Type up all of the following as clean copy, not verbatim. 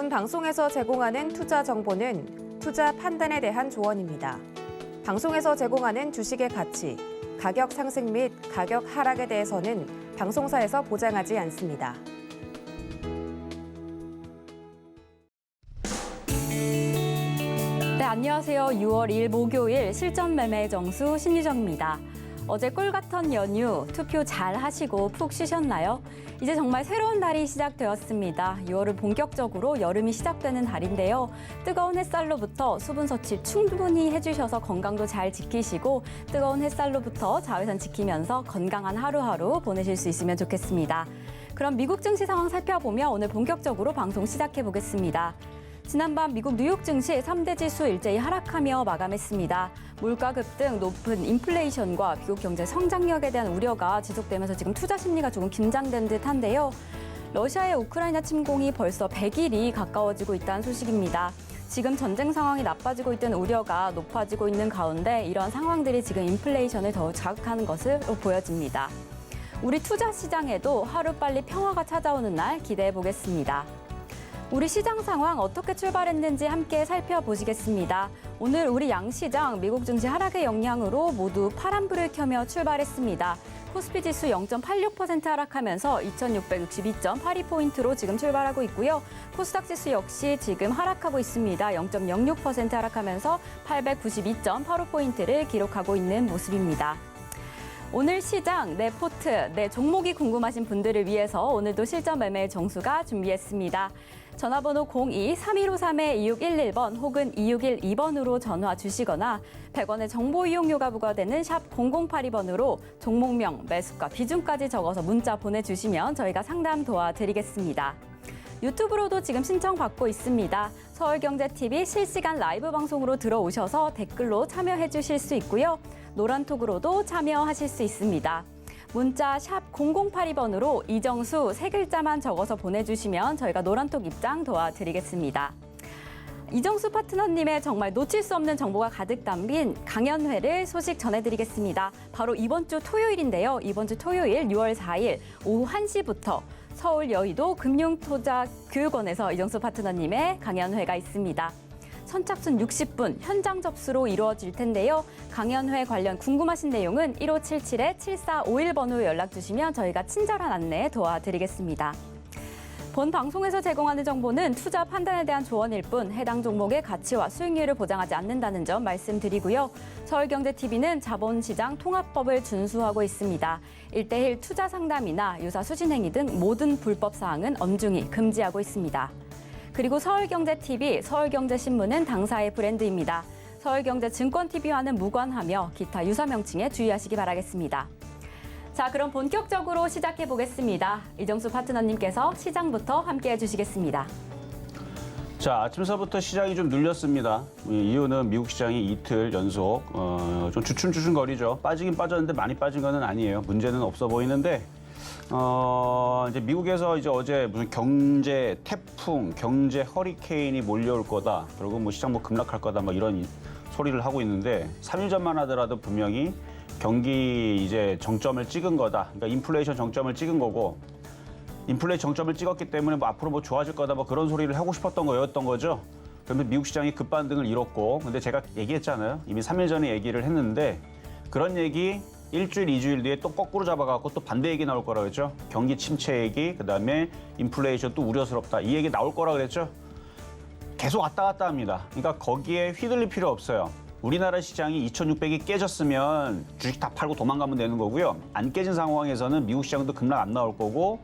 본 방송에서 제공하는 투자 정보는 투자 판단에 대한 조언입니다. 방송에서 제공하는 주식의 가치, 가격 상승 및 가격 하락에 대해서는 방송사에서 보장하지 않습니다. 네, 안녕하세요. 6월 2일 목요일 실전 매매 정수 신유정입니다. 어제 꿀 같은 연휴 투표 잘 하시고 푹 쉬셨나요? 이제 정말 새로운 달이 시작되었습니다. 6월은 본격적으로 여름이 시작되는 달인데요. 뜨거운 햇살로부터 수분 섭취 충분히 해주셔서 건강도 잘 지키시고 뜨거운 햇살로부터 자외선 지키면서 건강한 하루하루 보내실 수 있으면 좋겠습니다. 그럼 미국 증시 상황 살펴보며 오늘 본격적으로 방송 시작해 보겠습니다. 지난밤 미국 뉴욕 증시 3대 지수 일제히 하락하며 마감했습니다. 물가 급등, 높은 인플레이션과 미국 경제 성장력에 대한 우려가 지속되면서 지금 투자 심리가 조금 긴장된 듯한데요. 러시아의 우크라이나 침공이 벌써 100일이 가까워지고 있다는 소식입니다. 지금 전쟁 상황이 나빠지고 있다는 우려가 높아지고 있는 가운데 이런 상황들이 지금 인플레이션을 더욱 자극하는 것으로 보여집니다. 우리 투자 시장에도 하루빨리 평화가 찾아오는 날 기대해 보겠습니다. 우리 시장 상황 어떻게 출발했는지 함께 살펴보시겠습니다. 오늘 우리 양시장 미국 증시 하락의 영향으로 모두 파란불을 켜며 출발했습니다. 코스피 지수 0.86% 하락하면서 2662.82포인트로 지금 출발하고 있고요. 코스닥 지수 역시 지금 하락하고 있습니다. 0.06% 하락하면서 892.85포인트를 기록하고 있는 모습입니다. 오늘 시장, 내 포트, 내 종목이 궁금하신 분들을 위해서 오늘도 실전 매매 정수가 준비했습니다. 전화번호 02-3153-2611번 혹은 2612번으로 전화 주시거나 100원의 정보 이용료가 부과되는 샵 0082번으로 종목명, 매수가, 비중까지 적어서 문자 보내주시면 저희가 상담 도와드리겠습니다. 유튜브로도 지금 신청받고 있습니다. 서울경제TV 실시간 라이브 방송으로 들어오셔서 댓글로 참여해 주실 수 있고요. 노란톡으로도 참여하실 수 있습니다. 문자 샵 0082번으로 이정수 세 글자만 적어서 보내주시면 저희가 노란톡 입장 도와드리겠습니다. 이정수 파트너님의 정말 놓칠 수 없는 정보가 가득 담긴 강연회를 소식 전해드리겠습니다. 바로 이번 주 토요일인데요. 이번 주 토요일 6월 4일 오후 1시부터 서울 여의도 금융투자교육원에서 이정수 파트너님의 강연회가 있습니다. 선착순 60분 현장 접수로 이루어질 텐데요. 강연회 관련 궁금하신 내용은 1577-7451번으로 연락 주시면 저희가 친절한 안내 도와드리겠습니다. 본 방송에서 제공하는 정보는 투자 판단에 대한 조언일 뿐 해당 종목의 가치와 수익률을 보장하지 않는다는 점 말씀드리고요. 서울경제TV는 자본시장 통합법을 준수하고 있습니다. 1:1 투자 상담이나 유사 수신행위 등 모든 불법 사항은 엄중히 금지하고 있습니다. 그리고 서울경제TV, 서울경제신문은 당사의 브랜드입니다. 서울경제증권TV와는 무관하며 기타 유사 명칭에 주의하시기 바라겠습니다. 자, 그럼 본격적으로 시작해 보겠습니다. 이정수 파트너님께서 시장부터 함께해 주시겠습니다. 자, 아침서부터 시장이 좀 눌렸습니다. 이유는 미국 시장이 이틀 연속 좀 주춤주춤거리죠. 빠지긴 빠졌는데 많이 빠진 건 아니에요. 문제는 없어 보이는데 이제 미국에서 이제 어제 무슨 경제 태풍, 경제 허리케인이 몰려올 거다. 그리고 뭐 시장 뭐 급락할 거다. 뭐 이런 소리를 하고 있는데 3일 전만 하더라도 분명히 경기 이제 정점을 찍은 거다. 그러니까 인플레이션 정점을 찍은 거고 인플레이션 정점을 찍었기 때문에 뭐 앞으로 뭐 좋아질 거다. 뭐 그런 소리를 하고 싶었던 거였던 거죠. 그러면 미국 시장이 급반등을 이뤘고 근데 제가 얘기했잖아요. 이미 3일 전에 얘기를 했는데 그런 얘기 일주일, 2주일 뒤에 또 거꾸로 잡아갖고 또 반대 얘기 나올 거라 그랬죠. 경기 침체 얘기, 그다음에 인플레이션 또 우려스럽다. 이 얘기 나올 거라 그랬죠. 계속 왔다 갔다 합니다. 그러니까 거기에 휘둘릴 필요 없어요. 우리나라 시장이 2,600이 깨졌으면 주식 다 팔고 도망가면 되는 거고요. 안 깨진 상황에서는 미국 시장도 급락 안 나올 거고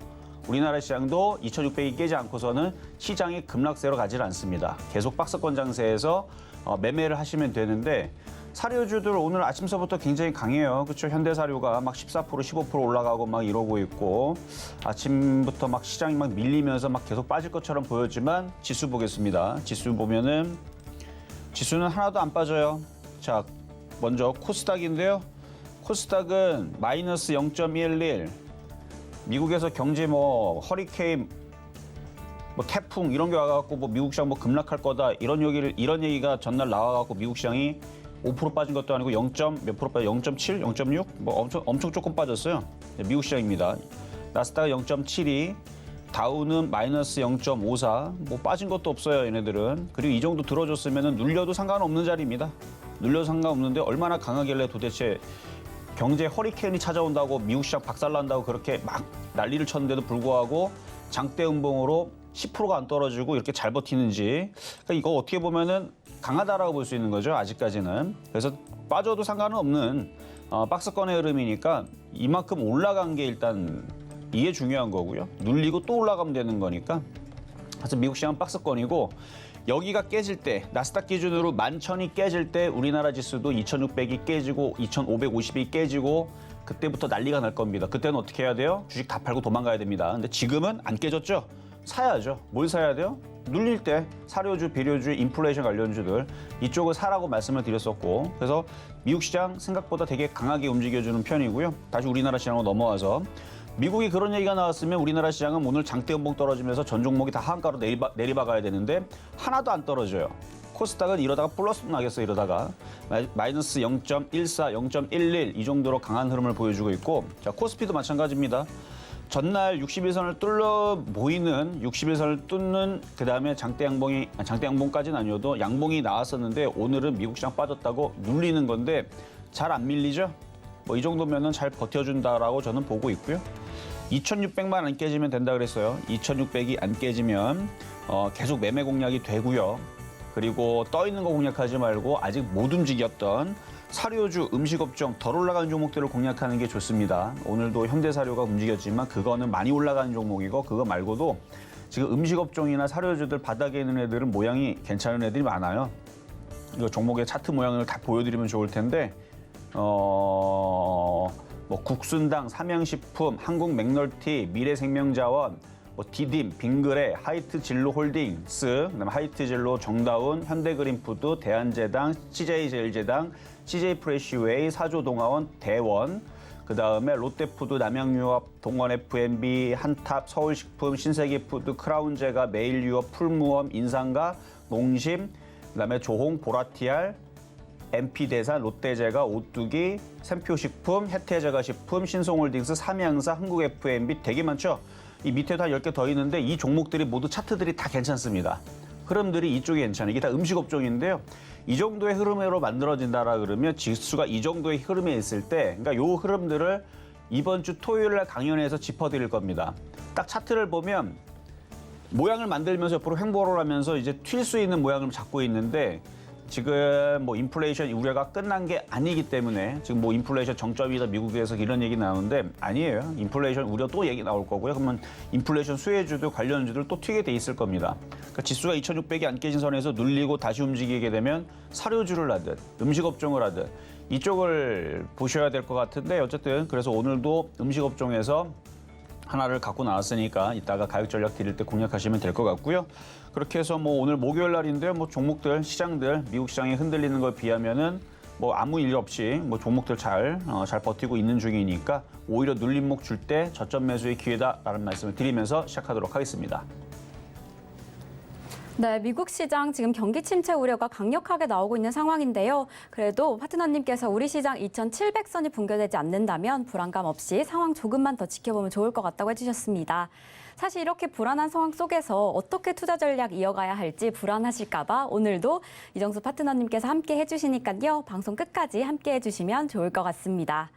우리나라 시장도 2,600이 깨지 않고서는 시장이 급락세로 가지 않습니다. 계속 박스권 장세에서 매매를 하시면 되는데 사료주들 오늘 아침서부터 굉장히 강해요. 그렇죠? 현대사료가 막 14%, 15% 올라가고 막 이러고 있고 아침부터 막 시장이 막 밀리면서 막 계속 빠질 것처럼 보였지만 지수 보겠습니다. 지수 보면은 지수는 하나도 안 빠져요. 자, 먼저 코스닥인데요. 코스닥은 마이너스 0.11. 미국에서 경제 뭐 허리케인 뭐 태풍 이런 게 와갖고 뭐 미국 시장 뭐 급락할 거다 이런 얘기가 전날 나와갖고 미국 시장이 5% 빠진 것도 아니고 0. 몇 프로 빠져 0.7, 0.6 뭐 엄청 조금 빠졌어요. 미국 시장입니다. 나스닥 0.72, 다우는 마이너스 0.54, 뭐 빠진 것도 없어요, 얘네들은. 그리고 이 정도 들어줬으면 눌려도 상관없는 자리입니다. 눌려도 상관없는데 얼마나 강하길래 도대체 경제 허리케인이 찾아온다고 미국 시장 박살난다고 그렇게 막 난리를 쳤는데도 불구하고 장대 음봉으로 10%가 안 떨어지고 이렇게 잘 버티는지, 그러니까 이거 어떻게 보면은 강하다라고 볼 수 있는 거죠, 아직까지는. 그래서 빠져도 상관은 없는 박스권의 흐름이니까 이만큼 올라간 게 일단 이게 중요한 거고요. 눌리고 또 올라가면 되는 거니까. 그래서 미국 시장은 박스권이고, 여기가 깨질 때, 나스닥 기준으로 11,000이 깨질 때 우리나라 지수도 2,600이 깨지고 2,550이 깨지고 그때부터 난리가 날 겁니다. 그때는 어떻게 해야 돼요? 주식 다 팔고 도망가야 됩니다. 근데 지금은 안 깨졌죠? 사야죠. 뭘 사야 돼요? 눌릴 때 사료주, 비료주, 인플레이션 관련주들 이쪽을 사라고 말씀을 드렸었고, 그래서 미국 시장 생각보다 되게 강하게 움직여주는 편이고요. 다시 우리나라 시장으로 넘어와서 미국이 그런 얘기가 나왔으면 우리나라 시장은 오늘 장대 음봉 떨어지면서 전 종목이 다 하한가로 내리박아야 되는데 하나도 안 떨어져요. 코스닥은 이러다가 플러스 나겠어, 이러다가. 마이너스 0.14, 0.11 이 정도로 강한 흐름을 보여주고 있고, 자, 코스피도 마찬가지입니다. 전날 61선을 뚫려 보이는 61선을 뚫는 그다음에 장대 양봉까지는 아니어도 양봉이 나왔었는데 오늘은 미국 시장 빠졌다고 눌리는 건데 잘 안 밀리죠? 뭐 이 정도면은 잘 버텨준다라고 저는 보고 있고요. 2,600만 안 깨지면 된다 그랬어요. 2,600이 안 깨지면 계속 매매 공략이 되고요. 그리고 떠 있는 거 공략하지 말고 아직 못 움직였던 사료주, 음식업종 덜 올라가는 종목들을 공략하는 게 좋습니다. 오늘도 현대사료가 움직였지만 그거는 많이 올라가는 종목이고, 그거 말고도 지금 음식업종이나 사료주들 바닥에 있는 애들은 모양이 괜찮은 애들이 많아요. 이거 종목의 차트 모양을 다 보여드리면 좋을 텐데, 뭐 국순당, 삼양식품, 한국맥널티, 미래생명자원, 뭐 디딤, 빙그레, 하이트진로홀딩스, 그다음에 하이트진로, 정다운, 현대그린푸드, 대한제당, CJ제일제당, CJ프레시웨이, 사조동아원, 대원, 그다음에 롯데푸드, 남양유업, 동원FNB, 한탑, 서울식품, 신세계푸드, 크라운제가, 메일유업, 풀무원, 인상가, 농심, 그다음에 조홍, 보라티알, MP대산, 롯데제가, 오뚜기, 샘표식품, 혜태제과식품, 신송홀딩스, 삼양사, 한국FNB 되게 많죠? 이 밑에도 한 10개 더 있는데 이 종목들이 모두 차트들이 다 괜찮습니다. 흐름들이 이쪽이 괜찮아요. 이게 다 음식업종인데요. 이 정도의 흐름으로 만들어진다라 그러면 지수가 이 정도의 흐름에 있을 때, 그러니까 요 흐름들을 이번 주 토요일 날 강연회에서 짚어드릴 겁니다. 딱 차트를 보면 모양을 만들면서 옆으로 횡보를 하면서 이제 튈 수 있는 모양을 잡고 있는데, 지금 뭐 인플레이션 우려가 끝난 게 아니기 때문에 지금 뭐 인플레이션 정점이다 미국에서 이런 얘기 나오는데 아니에요. 인플레이션 우려 또 얘기 나올 거고요. 그러면 인플레이션 수혜주들 관련주들 또 튀게 돼 있을 겁니다. 그러니까 지수가 2,600이 안 깨진 선에서 눌리고 다시 움직이게 되면 사료주를 하든 음식업종을 하든 이쪽을 보셔야 될 것 같은데, 어쨌든 그래서 오늘도 음식업종에서 하나를 갖고 나왔으니까 이따가 가격 전략 드릴 때 공략하시면 될 것 같고요. 그렇게 해서 뭐 오늘 목요일 날인데요. 뭐 종목들, 시장들, 미국 시장이 흔들리는 걸 비하면은 뭐 아무 일 없이 뭐 종목들 잘 버티고 있는 중이니까 오히려 눌림목 줄 때 저점 매수의 기회다라는 말씀을 드리면서 시작하도록 하겠습니다. 네, 미국 시장 지금 경기 침체 우려가 강력하게 나오고 있는 상황인데요. 그래도 파트너님께서 우리 시장 2,700선이 붕괴되지 않는다면 불안감 없이 상황 조금만 더 지켜보면 좋을 것 같다고 해주셨습니다. 사실 이렇게 불안한 상황 속에서 어떻게 투자 전략 이어가야 할지 불안하실까 봐 오늘도 이정수 파트너님께서 함께 해주시니까요. 방송 끝까지 함께 해주시면 좋을 것 같습니다.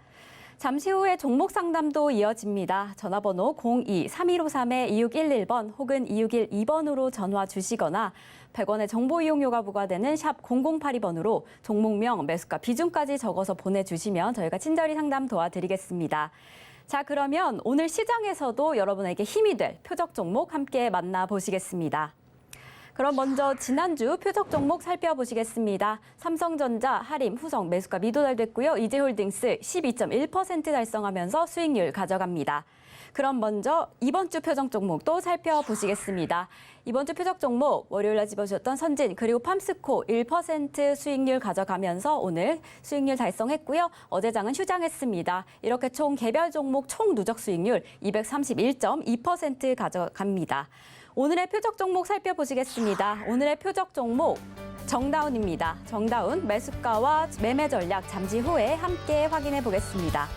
잠시 후에 종목 상담도 이어집니다. 전화번호 02-3153-2611번 혹은 2612번으로 전화 주시거나 100원의 정보 이용료가 부과되는 샵 0082번으로 종목명, 매수가, 비중까지 적어서 보내주시면 저희가 친절히 상담 도와드리겠습니다. 자, 그러면 오늘 시장에서도 여러분에게 힘이 될 표적 종목 함께 만나보시겠습니다. 그럼 먼저 지난주 표적 종목 살펴보시겠습니다. 삼성전자, 하림, 후성 매수가 미도달됐고요. 이지홀딩스 12.1% 달성하면서 수익률 가져갑니다. 그럼 먼저 이번 주 표적 종목도 살펴보시겠습니다. 이번 주 표적 종목 월요일 날 집어주셨던 선진 그리고 팜스코 1% 수익률 가져가면서 오늘 수익률 달성했고요. 어제 장은 휴장했습니다. 이렇게 총 개별 종목 총 누적 수익률 231.2% 가져갑니다. 오늘의 표적 종목 살펴보시겠습니다. 오늘의 표적 종목 정다운입니다. 정다운 매수가와 매매 전략 잠시 후에 함께 확인해 보겠습니다.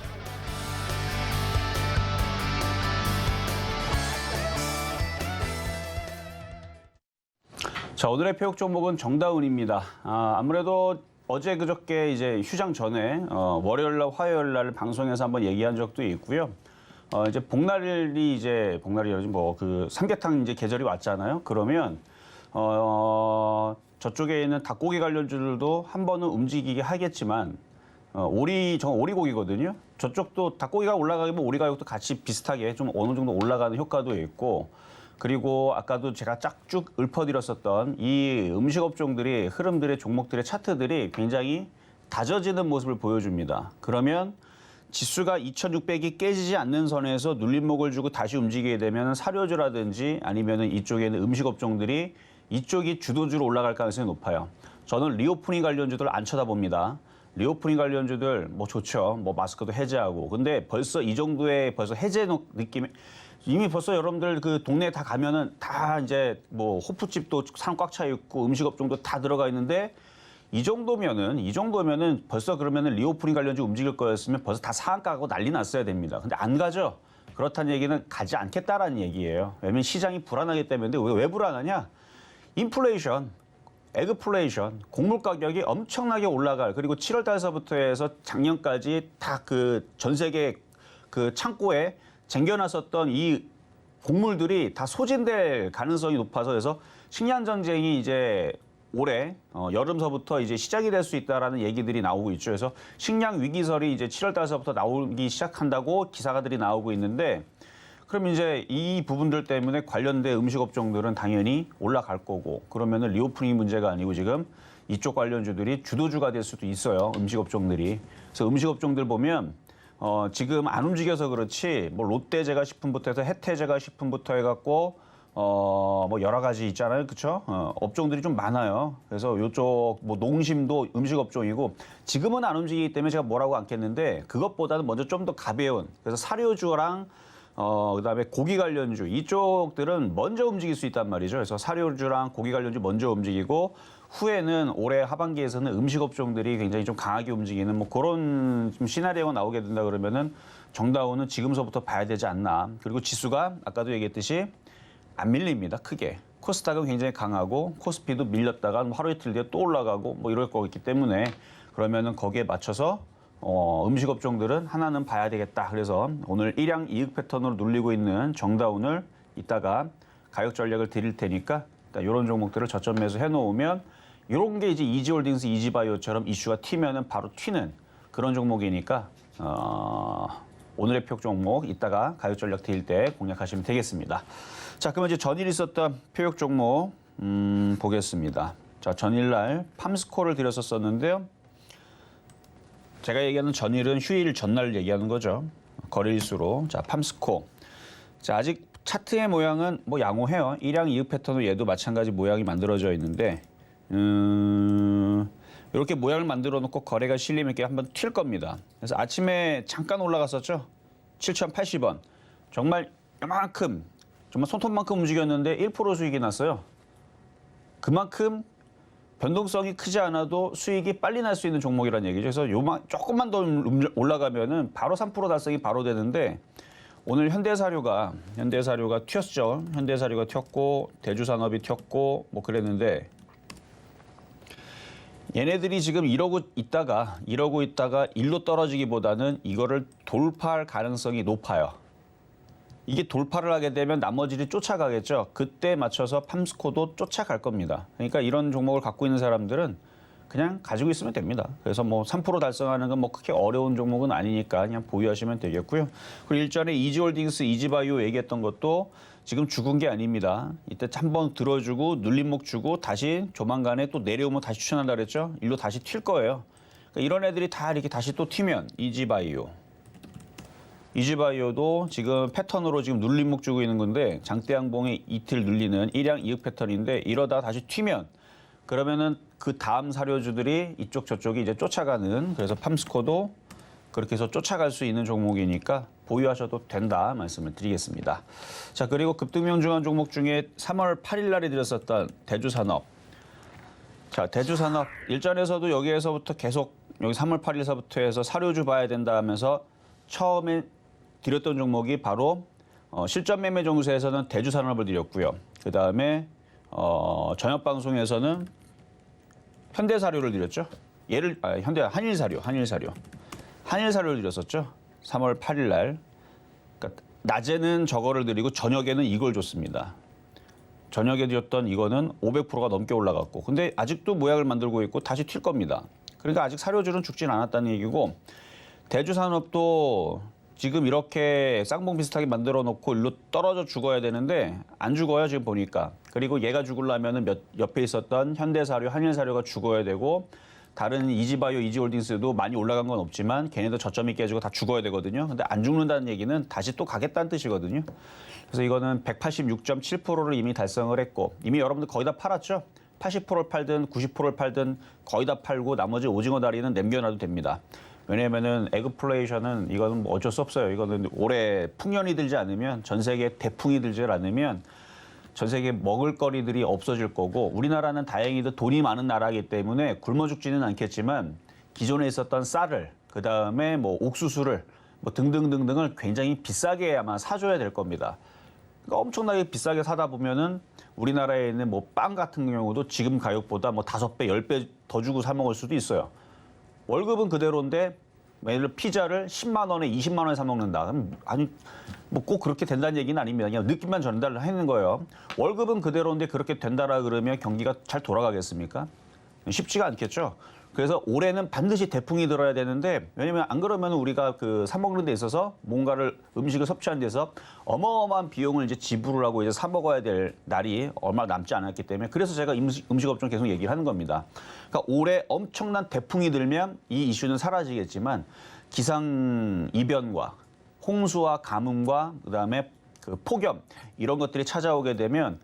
자, 오늘의 표역 종목은 정다운입니다. 아무래도 어제 그저께 이제 휴장 전에 월요일 날 화요일 날 방송에서 한번 얘기한 적도 있고요. 이제 복날이라지 뭐 그 삼계탕 이제 계절이 왔잖아요. 그러면 저쪽에 있는 닭고기 관련주들도 한 번은 움직이게 하겠지만 오리고기거든요. 저쪽도 닭고기가 올라가면 오리 가격도 같이 비슷하게 좀 어느 정도 올라가는 효과도 있고, 그리고 아까도 제가 쫙쭉 읊어드렸었던 이 음식 업종들이 흐름들의 종목들의 차트들이 굉장히 다져지는 모습을 보여줍니다. 그러면 지수가 2,600이 깨지지 않는 선에서 눌림목을 주고 다시 움직이게 되면 사료주라든지 아니면은 이쪽에 있는 음식 업종들이 이쪽이 주도주로 올라갈 가능성이 높아요. 저는 리오프닝 관련주들 안 쳐다봅니다. 리오프닝 관련주들 뭐 좋죠. 뭐 마스크도 해제하고. 근데 벌써 이 정도의 벌써 해제 느낌이 이미 벌써 여러분들 그 동네에 다 가면은 다 이제 뭐 호프집도 사람 꽉 차 있고 음식 업종도 다 들어가 있는데 이 정도면은 벌써 그러면은 리오프닝 관련주 움직일 거였으면 벌써 다 상한가고 난리 났어야 됩니다. 근데 안 가죠. 그렇다는 얘기는 가지 않겠다라는 얘기예요. 왜냐면 시장이 불안하기 때문에. 왜 불안하냐? 인플레이션, 에그플레이션, 곡물 가격이 엄청나게 올라갈, 그리고 7월 달서부터 해서 작년까지 다 그 전 세계 그 창고에 쟁겨놨었던 이 곡물들이 다 소진될 가능성이 높아서, 그래서 식량 전쟁이 이제 올해 여름서부터 이제 시작이 될 수 있다라는 얘기들이 나오고 있죠. 그래서 식량 위기설이 이제 7월 달서부터 나오기 시작한다고 기사가들이 나오고 있는데, 그럼 이제 이 부분들 때문에 관련된 음식 업종들은 당연히 올라갈 거고, 그러면은 리오프닝 문제가 아니고 지금 이쪽 관련주들이 주도주가 될 수도 있어요. 음식 업종들이. 그래서 음식 업종들 보면 지금 안 움직여서 그렇지, 뭐 롯데제과 식품부터 해서 혜태제과 식품부터 해갖고 뭐 여러 가지 있잖아요, 그렇죠? 업종들이 좀 많아요. 그래서 이쪽 뭐 농심도 음식 업종이고, 지금은 안 움직이기 때문에 제가 뭐라고 않겠는데, 그것보다는 먼저 좀 더 가벼운, 그래서 사료주랑 그다음에 고기 관련주 이쪽들은 먼저 움직일 수 있단 말이죠. 그래서 사료주랑 고기 관련주 먼저 움직이고, 후에는 올해 하반기에서는 음식 업종들이 굉장히 좀 강하게 움직이는 뭐 그런 좀 시나리오가 나오게 된다 그러면은 정다운은 지금서부터 봐야 되지 않나. 그리고 지수가 아까도 얘기했듯이 안 밀립니다. 크게. 코스닥은 굉장히 강하고 코스피도 밀렸다가 하루 이틀 뒤에 또 올라가고 뭐 이럴 거기 때문에, 그러면은 거기에 맞춰서 음식 업종들은 하나는 봐야 되겠다. 그래서 오늘 일양 이익 패턴으로 눌리고 있는 정다운을 이따가 가격 전략을 드릴 테니까 이런 종목들을 저점 매수 해놓으면, 이런 게 이제 이지홀딩스, 이지바이오처럼 이슈가 튀면은 바로 튀는 그런 종목이니까 오늘의 표역 종목 이따가 가격 전략 드릴 때 공략하시면 되겠습니다. 자, 그러면 이제 전일 있었던 표역 종목 보겠습니다. 자, 전일날 팜스코를 드렸었는데요. 제가 얘기하는 전일은 휴일 전날 얘기하는 거죠. 거래일수로. 자, 팜스코. 자, 아직 차트의 모양은 뭐 양호해요. 일양 이익 패턴으로 얘도 마찬가지 모양이 만들어져 있는데, 이렇게 모양을 만들어 놓고 거래가 실리면 이렇게 한번 튈 겁니다. 그래서 아침에 잠깐 올라갔었죠. 7,080원. 정말 이만큼, 정말 손톱만큼 움직였는데 1% 수익이 났어요. 그만큼 변동성이 크지 않아도 수익이 빨리 날 수 있는 종목이라는 얘기죠. 그래서 조금만 더 올라가면은 바로 3% 달성이 바로 되는데, 오늘 현대사료가 튀었죠. 현대사료가 튀었고 대주산업이 튀었고 뭐 그랬는데, 얘네들이 지금 이러고 있다가 일로 떨어지기보다는 이거를 돌파할 가능성이 높아요. 이게 돌파를 하게 되면 나머지를 쫓아가겠죠. 그때 맞춰서 팜스코도 쫓아갈 겁니다. 그러니까 이런 종목을 갖고 있는 사람들은 그냥 가지고 있으면 됩니다. 그래서 뭐 3% 달성하는 건 뭐 크게 어려운 종목은 아니니까 그냥 보유하시면 되겠고요. 그리고 일전에 이지홀딩스, 이지바이오 얘기했던 것도 지금 죽은 게 아닙니다. 이때 한번 들어주고 눌림목 주고 다시 조만간에 또 내려오면 다시 추천한다 그랬죠. 일로 다시 튈 거예요. 그러니까 이런 애들이 다 이렇게 다시 또 튀면 이지바이오도 지금 패턴으로 지금 눌림목 주고 있는 건데, 장대양봉에 이틀 눌리는 일양 이익 패턴인데, 이러다 다시 튀면 그러면은 그 다음 사료주들이 이쪽 저쪽이 이제 쫓아가는, 그래서 팜스코도 그렇게 해서 쫓아갈 수 있는 종목이니까 보유하셔도 된다 말씀을 드리겠습니다. 자, 그리고 급등명중한 종목 중에 3월 8일 날에 드렸었던 대주산업. 자, 대주산업 일전에서도 여기에서부터 계속 여기 3월 8일서부터 해서 사료주 봐야 된다 하면서 처음에 드렸던 종목이 바로 실전 매매 종수에서는 대주산업을 드렸고요. 그 다음에 저녁 방송에서는 현대사료를 드렸죠. 한일사료를 드렸었죠. 3월 8일 날. 그러니까 낮에는 저거를 드리고 저녁에는 이걸 줬습니다. 저녁에 드렸던 이거는 500%가 넘게 올라갔고, 근데 아직도 모약을 만들고 있고 다시 튈 겁니다. 그러니까 아직 사료주는 죽진 않았다는 얘기고, 대주산업도 지금 이렇게 쌍봉 비슷하게 만들어 놓고 일로 떨어져 죽어야 되는데 안 죽어요, 지금 보니까. 그리고 얘가 죽으려면은 옆에 있었던 현대사료, 한일사료가 죽어야 되고, 다른 이지바이오, 이지홀딩스도 많이 올라간 건 없지만 걔네도 저점이 깨지고 다 죽어야 되거든요. 근데 안 죽는다는 얘기는 다시 또 가겠다는 뜻이거든요. 그래서 이거는 186.7%를 이미 달성을 했고, 이미 여러분들 거의 다 팔았죠. 80%를 팔든 90%를 팔든 거의 다 팔고 나머지 오징어 다리는 남겨놔도 됩니다. 왜냐면은 에그플레이션은 이거는 뭐 어쩔 수 없어요. 이거는 올해 풍년이 들지 않으면, 전 세계 대풍이 들지 않으면 전 세계 먹을거리들이 없어질 거고, 우리나라는 다행히도 돈이 많은 나라이기 때문에 굶어 죽지는 않겠지만 기존에 있었던 쌀을, 그다음에 뭐 옥수수를 뭐 등등등등을 굉장히 비싸게 아마 사줘야 될 겁니다. 그러니까 엄청나게 비싸게 사다 보면은 우리나라에 있는 뭐 빵 같은 경우도 지금 가격보다 뭐 5배, 10배 더 주고 사 먹을 수도 있어요. 월급은 그대로인데 예를 들어 피자를 10만 원에 20만 원에 사 먹는다. 그럼 아니 뭐 꼭 그렇게 된다는 얘기는 아닙니다. 그냥 느낌만 전달을 하는 거예요. 월급은 그대로인데 그렇게 된다라 그러면 경기가 잘 돌아가겠습니까? 쉽지가 않겠죠. 그래서 올해는 반드시 대풍이 들어야 되는데, 왜냐면 안 그러면 우리가 그 사 먹는 데 있어서 뭔가를 음식을 섭취하는 데서 어마어마한 비용을 이제 지불을 하고 이제 사 먹어야 될 날이 얼마 남지 않았기 때문에, 그래서 제가 음식업종 계속 얘기를 하는 겁니다. 그러니까 올해 엄청난 대풍이 들면 이 이슈는 사라지겠지만, 기상 이변과 홍수와 가뭄과 그다음에 그 폭염 이런 것들이 찾아오게 되면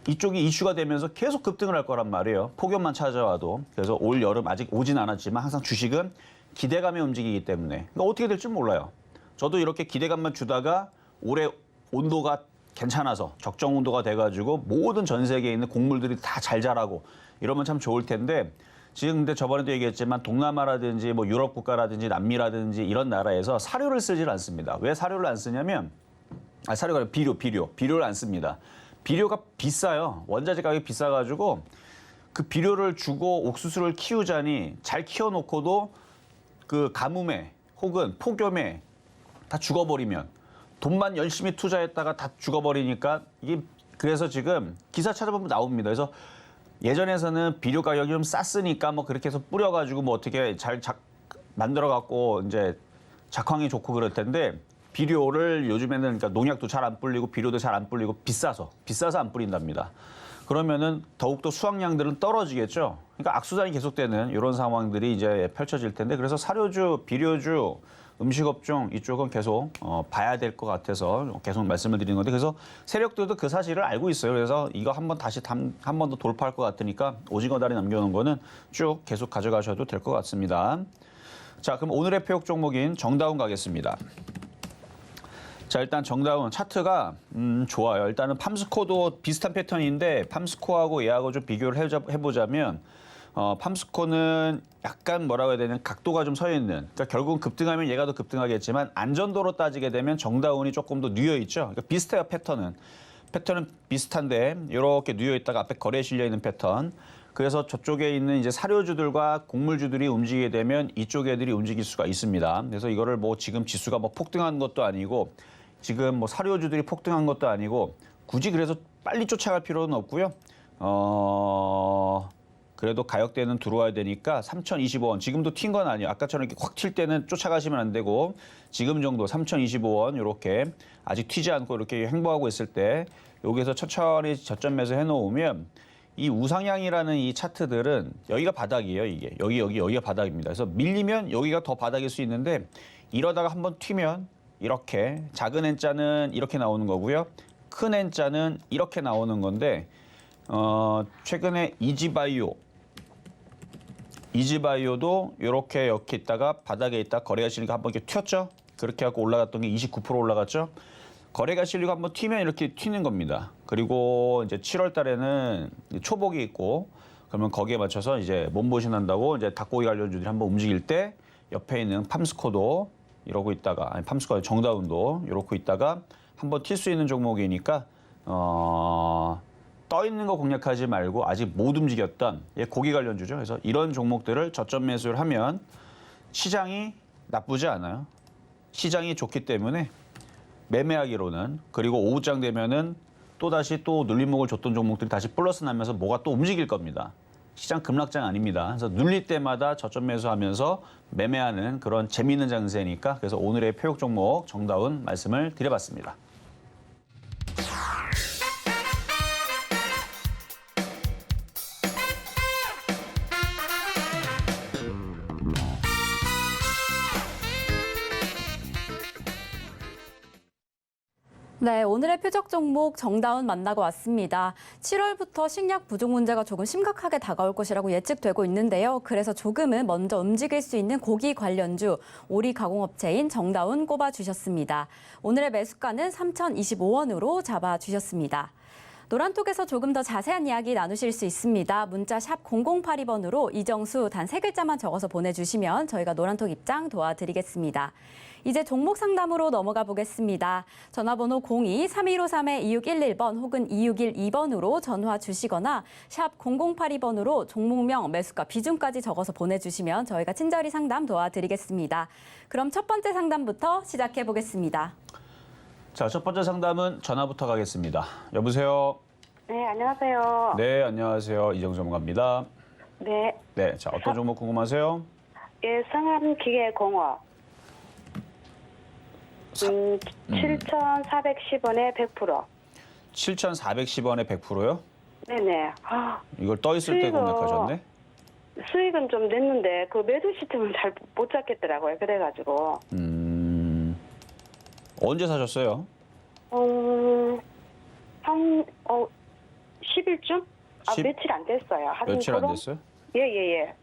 이쪽이 이슈가 되면서 계속 급등을 할 거란 말이에요. 폭염만 찾아와도. 그래서 올 여름 아직 오진 않았지만 항상 주식은 기대감에 움직이기 때문에, 그러니까 어떻게 될지 몰라요. 저도 이렇게 기대감만 주다가 올해 온도가 괜찮아서 적정 온도가 돼가지고 모든 전 세계에 있는 곡물들이 다 잘 자라고 이러면 참 좋을 텐데, 지금 근데 저번에도 얘기했지만 동남아라든지 뭐 유럽 국가라든지 남미라든지 이런 나라에서 사료를 쓰질 않습니다. 왜 사료를 안 쓰냐면, 사료가 아니라 비료를 안 씁니다. 비료가 비싸요. 원자재 가격이 비싸가지고 그 비료를 주고 옥수수를 키우자니 잘 키워놓고도 그 가뭄에 혹은 폭염에 다 죽어버리면, 돈만 열심히 투자했다가 다 죽어버리니까 이게, 그래서 지금 기사 찾아보면 나옵니다. 그래서 예전에서는 비료 가격이 좀 쌌으니까 뭐 그렇게 해서 뿌려가지고 뭐 어떻게 잘 만들어갖고 이제 작황이 좋고 그럴 텐데, 비료를 요즘에는 그러니까 농약도 잘 안 뿌리고 비료도 잘 안 뿌리고 비싸서 안 뿌린답니다. 그러면은 더욱더 수확량들은 떨어지겠죠. 그러니까 악순환이 계속되는 이런 상황들이 이제 펼쳐질 텐데, 그래서 사료주, 비료주, 음식업종 이쪽은 계속 봐야 될 것 같아서 계속 말씀을 드리는 건데, 그래서 세력들도 그 사실을 알고 있어요. 그래서 이거 한번 다시 한 번 더 돌파할 것 같으니까 오징어 다리 남겨놓은 거는 쭉 계속 가져가셔도 될 것 같습니다. 자, 그럼 오늘의 표역 종목인 정다운 가겠습니다. 자, 일단 정다운 차트가 좋아요. 일단은 팜스코도 비슷한 패턴인데 팜스코하고 얘하고 좀 비교를 해보자면, 팜스코는 약간 뭐라고 해야 되냐, 각도가 좀 서 있는, 그러니까 결국은 급등하면 얘가 더 급등하겠지만 안전도로 따지게 되면 정다운이 조금 더 누여 있죠. 그러니까 비슷해요. 패턴은 비슷한데 이렇게 누여 있다가 앞에 거래에 실려 있는 패턴. 그래서 저쪽에 있는 이제 사료주들과 곡물주들이 움직이게 되면 이쪽 애들이 움직일 수가 있습니다. 그래서 이거를 뭐 지금 지수가 뭐 폭등한 것도 아니고, 지금 뭐 사료주들이 폭등한 것도 아니고, 굳이 그래서 빨리 쫓아갈 필요는 없고요. 그래도 가격대는 들어와야 되니까 3,025원. 지금도 튄 건 아니에요. 아까처럼 이렇게 확 튈 때는 쫓아가시면 안 되고, 지금 정도 3,025원 이렇게 아직 튀지 않고 이렇게 행보하고 있을 때 여기서 천천히 저점 매수 해놓으면, 이 우상향이라는 이 차트들은 여기가 바닥이에요. 이게 여기가 바닥입니다. 그래서 밀리면 여기가 더 바닥일 수 있는데, 이러다가 한번 튀면 이렇게 작은 N자는 이렇게 나오는 거고요. 큰 N자는 이렇게 나오는 건데, 최근에 이지바이오도 이렇게 있다가 바닥에 있다 거래가 실리고 한번 이렇게 튀었죠. 그렇게 하고 올라갔던 게 29% 올라갔죠. 거래가 실리고 한번 튀면 이렇게 튀는 겁니다. 그리고 이제 7월 달에는 초복이 있고, 그러면 거기에 맞춰서 이제 몸보신한다고 이제 닭고기 관련주들이 한번 움직일 때 옆에 있는 팜스코도 이러고 있다가, 아니 팜스코 아니 정다운도 이러고 있다가 한번 튈 수 있는 종목이니까 떠 있는 거 공략하지 말고 아직 못 움직였던 고기 관련주죠. 그래서 이런 종목들을 저점 매수를 하면 시장이 나쁘지 않아요. 시장이 좋기 때문에 매매하기로는 그리고 오후장 되면은 또다시 또 눌림목을 줬던 종목들이 다시 플러스 나면서 뭐가 또 움직일 겁니다. 시장 급락장 아닙니다. 그래서 눌릴 때마다 저점 매수하면서 매매하는 그런 재미있는 장세니까 그래서 오늘의 표역 종목 정다운 말씀을 드려봤습니다. 네, 오늘의 표적 종목 정다운 만나고 왔습니다. 7월부터 식량 부족 문제가 조금 심각하게 다가올 것이라고 예측되고 있는데요. 그래서 조금은 먼저 움직일 수 있는 고기 관련주 오리 가공업체인 정다운 꼽아주셨습니다. 오늘의 매수가는 3,025원으로 잡아주셨습니다. 노란톡에서 조금 더 자세한 이야기 나누실 수 있습니다. 문자 샵 0082번으로 이정수 단 3글자만 적어서 보내주시면 저희가 노란톡 입장 도와드리겠습니다. 이제 종목 상담으로 넘어가 보겠습니다. 전화번호 02-3153-2611번 혹은 2612번으로 전화 주시거나 샵 0082번으로 종목명, 매수가, 비중까지 적어서 보내주시면 저희가 친절히 상담 도와드리겠습니다. 그럼 첫 번째 상담부터 시작해 보겠습니다. 자, 첫 번째 상담은 전화부터 가겠습니다. 여보세요? 네, 안녕하세요. 네, 안녕하세요. 이정수 전문가입니다. 네, 네, 자, 어떤 종목 궁금하세요? 예, 성함기계공업. 7,410원에 100%. 7,410원에 100%요? 네네. 이걸 떠 있을 때 수익은- 공략하셨네? 수익은 좀 냈는데 그 매도 시점을 잘 못 잡겠더라고요. 그래가지고 언제 사셨어요? 한 10일쯤? 10? 며칠 안 됐어요. 한 며칠 안 그럼- 됐어요? 예.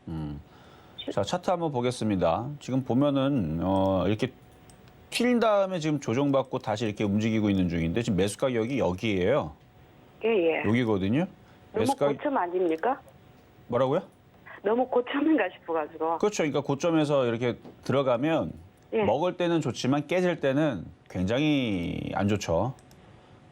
자, 차트 한번 보겠습니다. 지금 보면은 이렇게 튈 다음에 지금 조정받고 다시 이렇게 움직이고 있는 중인데 지금 매수 가격이 여기예요. 예. 여기거든요. 너무 매수 가격 고점 아닙니까? 뭐라고요? 너무 고점인가 싶어가지고. 그렇죠. 그러니까 고점에서 이렇게 들어가면 예. 먹을 때는 좋지만 깨질 때는 굉장히 안 좋죠.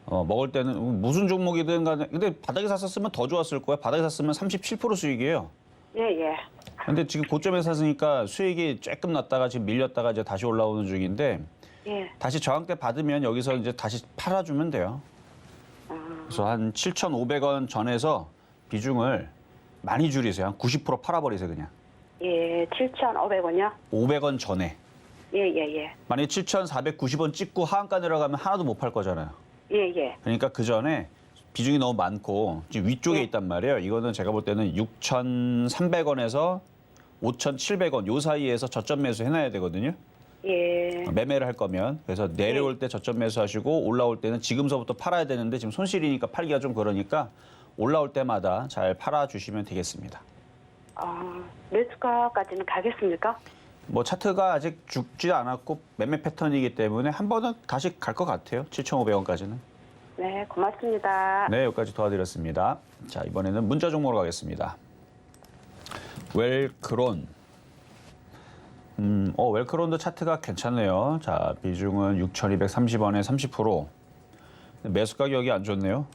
먹을 때는 무슨 종목이든 간에 근데 바닥에 샀었으면 더 좋았을 거예요. 바닥에 샀으면 37% 수익이에요. 예. 근데 지금 고점에 샀으니까 수익이 조금 났다가 지금 밀렸다가 이제 다시 올라오는 중인데 예. 다시 저항대 받으면 여기서 이제 다시 팔아주면 돼요. 그래서 한 7,500원 전에서 비중을 많이 줄이세요. 한 90% 팔아버리세요, 그냥. 예, 7,500원이요? 500원 전에. 예. 만약에 7,490원 찍고 하한가 내려가면 하나도 못 팔 거잖아요. 예. 그러니까 그 전에 비중이 너무 많고 지금 위쪽에 네. 있단 말이에요. 이거는 제가 볼 때는 6,300원에서 5,700원 요 사이에서 저점 매수 해놔야 되거든요. 예. 매매를 할 거면. 그래서 내려올 때 저점 매수하시고 올라올 때는 지금서부터 팔아야 되는데 지금 손실이니까 팔기가 좀 그러니까 올라올 때마다 잘 팔아주시면 되겠습니다. 매수가까지는 가겠습니까? 뭐 차트가 아직 죽지 않았고 매매 패턴이기 때문에 한 번은 다시 갈 것 같아요. 7,500원까지는. 네, 고맙습니다. 네, 여기까지 도와드렸습니다. 자, 이번에는 문자 종목으로 가겠습니다. 웰크론. 웰크론도 차트가 괜찮네요. 자, 비중은 6,230원에 30%. 매수 가격이 안 좋네요.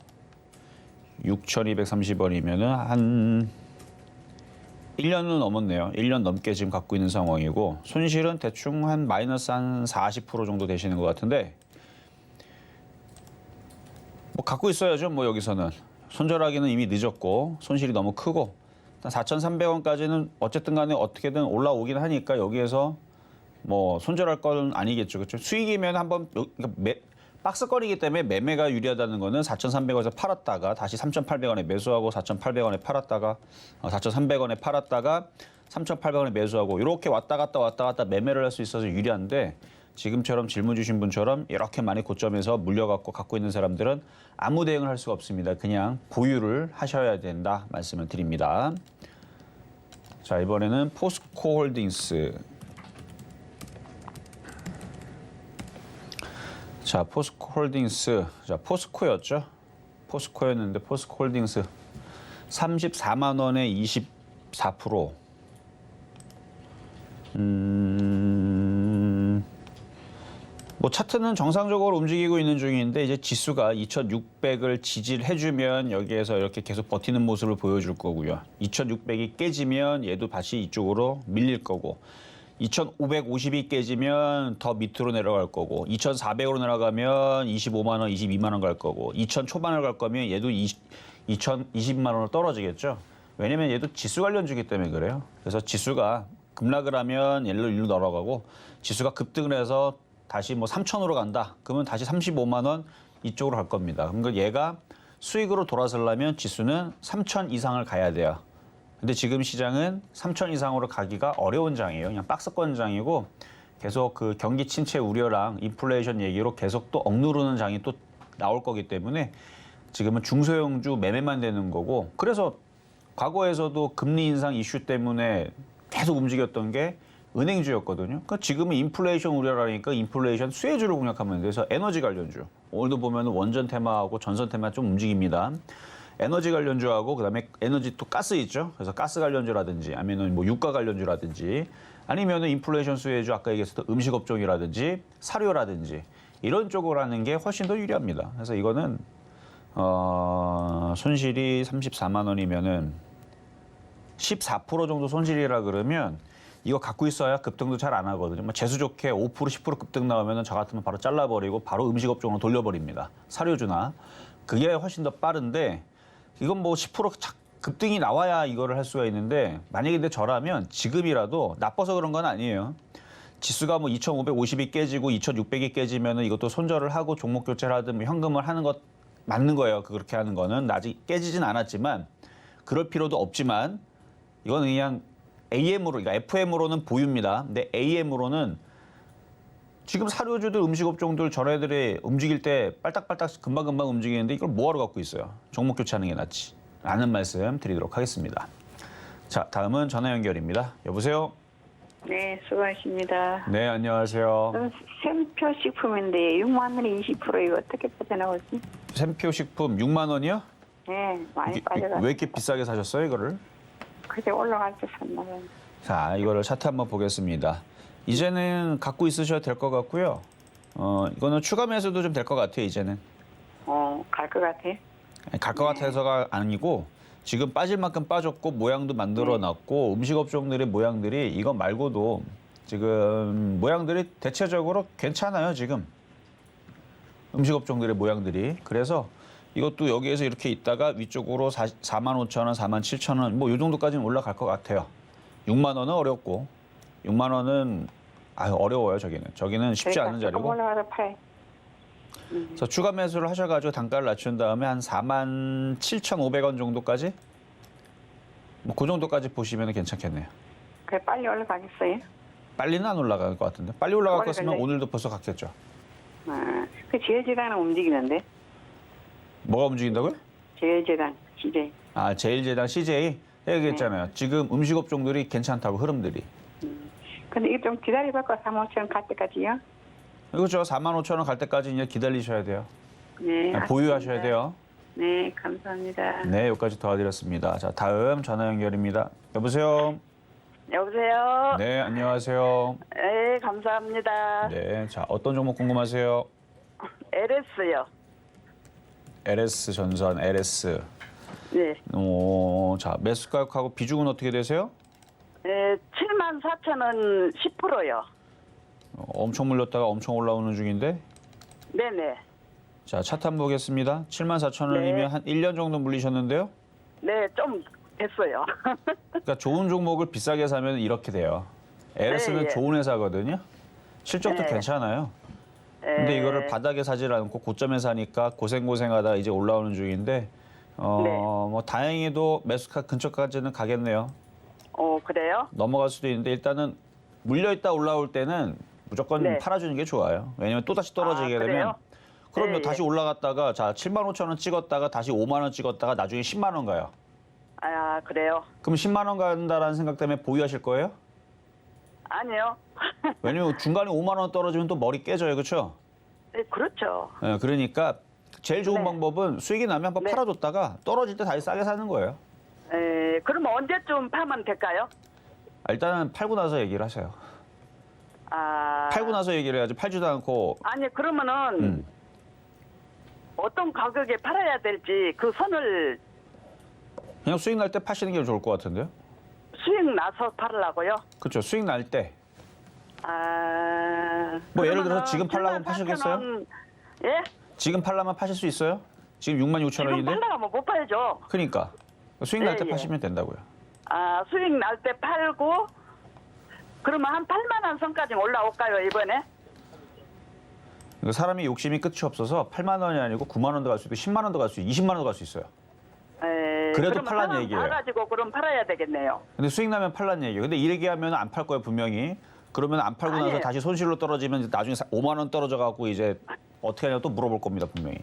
6,230원이면은 한 1년은 넘었네요. 1년 넘게 지금 갖고 있는 상황이고 손실은 대충 한 마이너스 한 40% 정도 되시는 것 같은데 뭐 갖고 있어야죠. 뭐 여기서는 손절하기는 이미 늦었고 손실이 너무 크고 4,300원까지는 어쨌든 간에 어떻게든 올라오긴 하니까 여기에서 뭐 손절할 건 아니겠죠. 그렇죠? 수익이면 한번 그러니까 박스거리기 때문에 매매가 유리하다는 거는 4,300원에서 팔았다가 다시 3,800원에 매수하고 4,800원에 팔았다가 4,300원에 팔았다가 3,800원에 매수하고 이렇게 왔다 갔다 매매를 할 수 있어서 유리한데 지금처럼 질문 주신 분처럼 이렇게 많이 고점에서 물려갖고 갖고 있는 사람들은 아무 대응을 할 수가 없습니다. 그냥 보유를 하셔야 된다 말씀을 드립니다. 자, 이번에는 포스코 홀딩스. 자, 포스코 홀딩스. 자, 포스코였죠. 포스코였는데 포스코 홀딩스 34만 원에 24%. 뭐 차트는 정상적으로 움직이고 있는 중인데 이제 지수가 2,600을 지지해주면 여기에서 이렇게 계속 버티는 모습을 보여줄 거고요. 2,600이 깨지면 얘도 다시 이쪽으로 밀릴 거고 2,550이 깨지면 더 밑으로 내려갈 거고 2,400으로 내려가면 25만 원, 22만 원 갈 거고 2,000 초반을 갈 거면 얘도 2,020만 원으로 떨어지겠죠. 왜냐면 얘도 지수 관련주기 때문에 그래요. 그래서 지수가 급락을 하면 일로 넘어가고 지수가 급등을 해서 다시 뭐 3,000으로 간다. 그러면 다시 35만 원 이쪽으로 갈 겁니다. 그러니까 얘가 수익으로 돌아서려면 지수는 3,000 이상을 가야 돼요. 근데 지금 시장은 3,000 이상으로 가기가 어려운 장이에요. 그냥 박스권 장이고 계속 그 경기 침체 우려랑 인플레이션 얘기로 계속 또 억누르는 장이 또 나올 거기 때문에 지금은 중소형주 매매만 되는 거고 그래서 과거에서도 금리 인상 이슈 때문에 계속 움직였던 게 은행주였거든요. 그러니까 지금은 인플레이션 우려라니까 인플레이션 수혜주를 공략하면 돼요. 그래서 에너지 관련주. 오늘도 보면 원전 테마하고 전선 테마 좀 움직입니다. 에너지 관련주하고 그다음에 에너지 또 가스 있죠. 그래서 가스 관련주라든지 아니면 뭐 유가 관련주라든지 아니면은 인플레이션 수혜주 아까 얘기했었던 음식 업종이라든지 사료라든지 이런 쪽으로 하는 게 훨씬 더 유리합니다. 그래서 이거는 손실이 34만 원이면은 14% 정도 손실이라 그러면 이거 갖고 있어야 급등도 잘 안 하거든요. 뭐 재수 좋게 5%, 10% 급등 나오면 저 같으면 바로 잘라버리고 바로 음식업종으로 돌려버립니다. 사료주나. 그게 훨씬 더 빠른데 이건 뭐 10% 급등이 나와야 이거를 할 수가 있는데 만약에 근데 저라면 지금이라도 나빠서 그런 건 아니에요. 지수가 뭐 2,550이 깨지고 2,600이 깨지면은 이것도 손절을 하고 종목 교체를 하든 뭐 현금을 하는 것 맞는 거예요. 그렇게 하는 거는 아직 깨지진 않았지만 그럴 필요도 없지만 이거는 그냥 AM으로, 그러니까 FM으로는 보유입니다. 근데 AM으로는 지금 사료주들, 음식업종들 저래들이 움직일 때 빨딱빨딱 금방금방 움직이는데 이걸 뭐하러 갖고 있어요? 종목 교체하는 게 낫지. 라는 말씀 드리도록 하겠습니다. 자, 다음은 전화 연결입니다. 여보세요? 네, 수고하십니다. 네, 안녕하세요. 샘표 식품인데 6만 원에 20% 이거 어떻게 빠져나올지? 샘표 식품 6만 원이요? 네, 많이 빠져가지고. 왜 이렇게 비싸게 사셨어요, 이거를? 그때 올라갈 때 샀나 봐요. 자, 이거를 차트 한번 보겠습니다. 이제는 갖고 있으셔도 될 것 같고요. 이거는 추가 매수도 좀 될 것 같아요, 이제는. 갈 것 같아. 갈 것 같아서가 아니고 지금 빠질 만큼 빠졌고 모양도 만들어 놨고 음식업종들의 모양들이 이거 말고도 지금 모양들이 대체적으로 괜찮아요, 지금. 음식업종들의 모양들이. 그래서 이것도 여기에서 이렇게 있다가 위쪽으로 45,000원, 47,000원 뭐 이 정도까지는 올라갈 것 같아요. 6만 원은 어렵고 6만 원은 어려워요, 저기는. 저기는 쉽지 않은 자리고. 올라가서 팔. 그래서 추가 매수를 하셔가지고 단가를 낮춘 다음에 한 47,500원 정도까지 뭐 그 정도까지 보시면 괜찮겠네요. 그래 빨리 올라가겠어요? 빨리는 안 올라갈 것 같은데. 빨리 올라갈 것 같으면 올라갈래? 오늘도 벌써 갔겠죠. 그 제일제당은 움직이는데? 뭐가 움직인다고요? 제일제당, CJ. 아, 제일제당 CJ 얘기했잖아요. 지금 음식업종들이 괜찮다고 흐름들이. 근데 이거 좀 기다려볼까? 35,000원 갈 때까지요? 그렇죠. 45,000원 갈 때까지 이제 기다리셔야 돼요. 네. 보유하셔야 알겠습니다. 돼요. 네, 감사합니다. 네, 여기까지 도와드렸습니다. 자, 다음 전화 연결입니다. 여보세요? 여보세요? 네, 안녕하세요. 네, 감사합니다. 네, 자, 어떤 종목 궁금하세요? LS요. LS 전선, LS. 네. 자, 매수 가격하고 비중은 어떻게 되세요? 네, 74,000원 10%요. 엄청 물렸다가 엄청 올라오는 중인데. 네네. 자, 차트 한번 보겠습니다. 74,000원이면 네. 한 1년 정도 물리셨는데요. 네, 좀 됐어요. 그러니까 좋은 종목을 비싸게 사면 이렇게 돼요. LS는 네, 예. 좋은 회사거든요. 실적도 네. 괜찮아요. 근데 이거를 바닥에 사질 않고 고점에 사니까 고생하다 이제 올라오는 중인데 뭐 다행히도 매수가 근처까지는 가겠네요. 그래요? 넘어갈 수도 있는데 일단은 물려있다 올라올 때는 무조건 네. 팔아주는 게 좋아요. 왜냐면 또 다시 떨어지게 되면 그래요? 그럼요. 네, 다시 올라갔다가 자 75,000원 찍었다가 다시 5만 원 찍었다가 나중에 10만 원 가요. 아, 그래요? 그럼 10만 원 간다라는 생각 때문에 보유하실 거예요? 아니요. 왜냐면 중간에 5만 원 떨어지면 또 머리 깨져요. 그렇죠? 네, 그렇죠. 그러니까 제일 좋은 네. 방법은 수익이 나면 한번 네. 팔아줬다가 떨어질 때 다시 싸게 사는 거예요. 그럼 언제쯤 파면 될까요? 일단은 팔고 나서 얘기를 하세요. 팔고 나서 얘기를 해야지. 팔지도 않고. 아니 그러면은 어떤 가격에 팔아야 될지 그 선을 그냥 수익 날 때 파시는 게 좋을 것 같은데요? 수익 나서 팔으려고요? 그렇죠. 수익 날 때. 뭐 예를 들어서 지금 팔라면 파시겠어요? 예? 지금 팔라면 파실 수 있어요? 지금 66,000원인데? 지금 팔라면 못 팔죠. 그러니까. 수익 날 때 예, 예. 파시면 된다고요. 수익 날 때 팔고 그러면 한 8만 원 선까지 올라올까요 이번에? 그러니까 사람이 욕심이 끝이 없어서 8만 원이 아니고 9만 원도 갈 수 있고 10만 원도 갈 수 있고 20만 원도 갈 수 있어요. 그래도 그러면 팔란 사람 얘기예요. 봐가지고 그럼 팔아야 되겠네요. 근데 수익 나면 팔란 얘기예요. 근데 이렇게 하면 안 팔 거예요, 분명히. 그러면 안 팔고 나서 아니에요. 다시 손실로 떨어지면 나중에 5만 원 떨어져 갖고 이제 어떻게 하냐고 또 물어볼 겁니다, 분명히.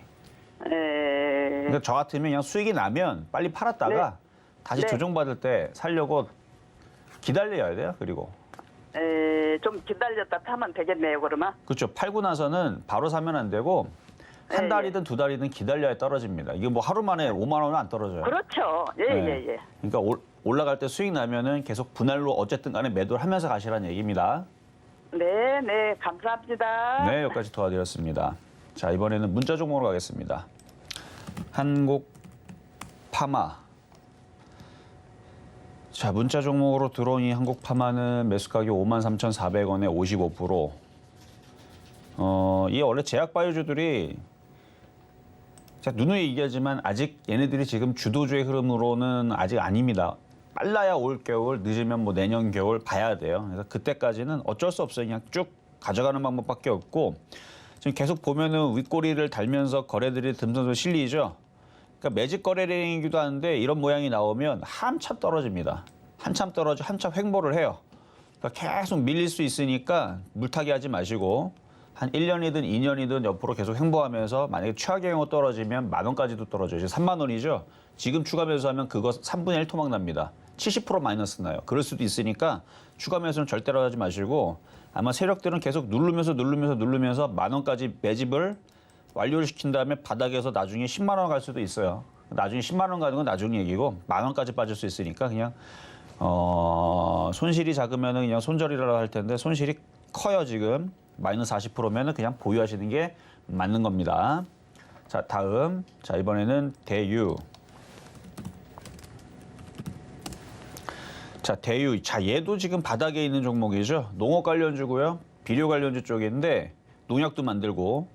그러니까 저 같으면 그냥 수익이 나면 빨리 팔았다가 다시 네. 조정받을 때 살려고 기다려야 돼요, 그리고. 좀 기다렸다 타면 되겠네요 그러면. 그렇죠. 팔고 나서는 바로 사면 안 되고 한 예, 달이든 두 달이든 기다려야 떨어집니다. 이게 뭐 하루 만에 5만 원은 안 떨어져요. 그렇죠. 네. 예. 그러니까 올라갈 때 수익 나면은 계속 분할로 어쨌든 간에 매도를 하면서 가시라는 얘기입니다. 네, 감사합니다. 네, 여기까지 도와드렸습니다. 자, 이번에는 문자 종목으로 가겠습니다. 한국 파마. 자, 문자 종목으로 들어온 이 한국 파마는 매수 가격 53,400원에 55%. 이게 원래 제약 바이오주들이 제가 누누이 얘기하지만 아직 얘네들이 지금 주도주의 흐름으로는 아직 아닙니다. 빨라야 올 겨울, 늦으면 뭐 내년 겨울 봐야 돼요. 그래서 그때까지는 어쩔 수 없어요. 그냥 쭉 가져가는 방법밖에 없고 지금 계속 보면은 윗꼬리를 달면서 거래들이 듬성듬성 실리죠. 그러니까 매직 거래량이기도 하는데 이런 모양이 나오면 한참 떨어집니다. 한참 떨어져 한참 횡보를 해요. 그러니까 계속 밀릴 수 있으니까 물타기 하지 마시고 한 1년이든 2년이든 옆으로 계속 횡보하면서 만약에 최악의 경우 떨어지면 만 원까지도 떨어져요. 이제 3만 원이죠. 지금 추가 매수하면 그거 3분의 1 토막 납니다. 70% 마이너스 나요. 그럴 수도 있으니까 추가 매수는 절대로 하지 마시고 아마 세력들은 계속 누르면서 만 원까지 매집을 완료를 시킨 다음에 바닥에서 나중에 10만 원 갈 수도 있어요. 나중에 10만 원 가는 건 나중에 얘기고 만 원까지 빠질 수 있으니까 그냥 손실이 작으면은 그냥 손절이라고 할 텐데 손실이 커요 지금. 마이너스 40%면은 그냥 보유하시는 게 맞는 겁니다. 자, 다음. 자, 이번에는 대유. 자, 대유. 자, 얘도 지금 바닥에 있는 종목이죠. 농업 관련주고요. 비료 관련주 쪽인데 농약도 만들고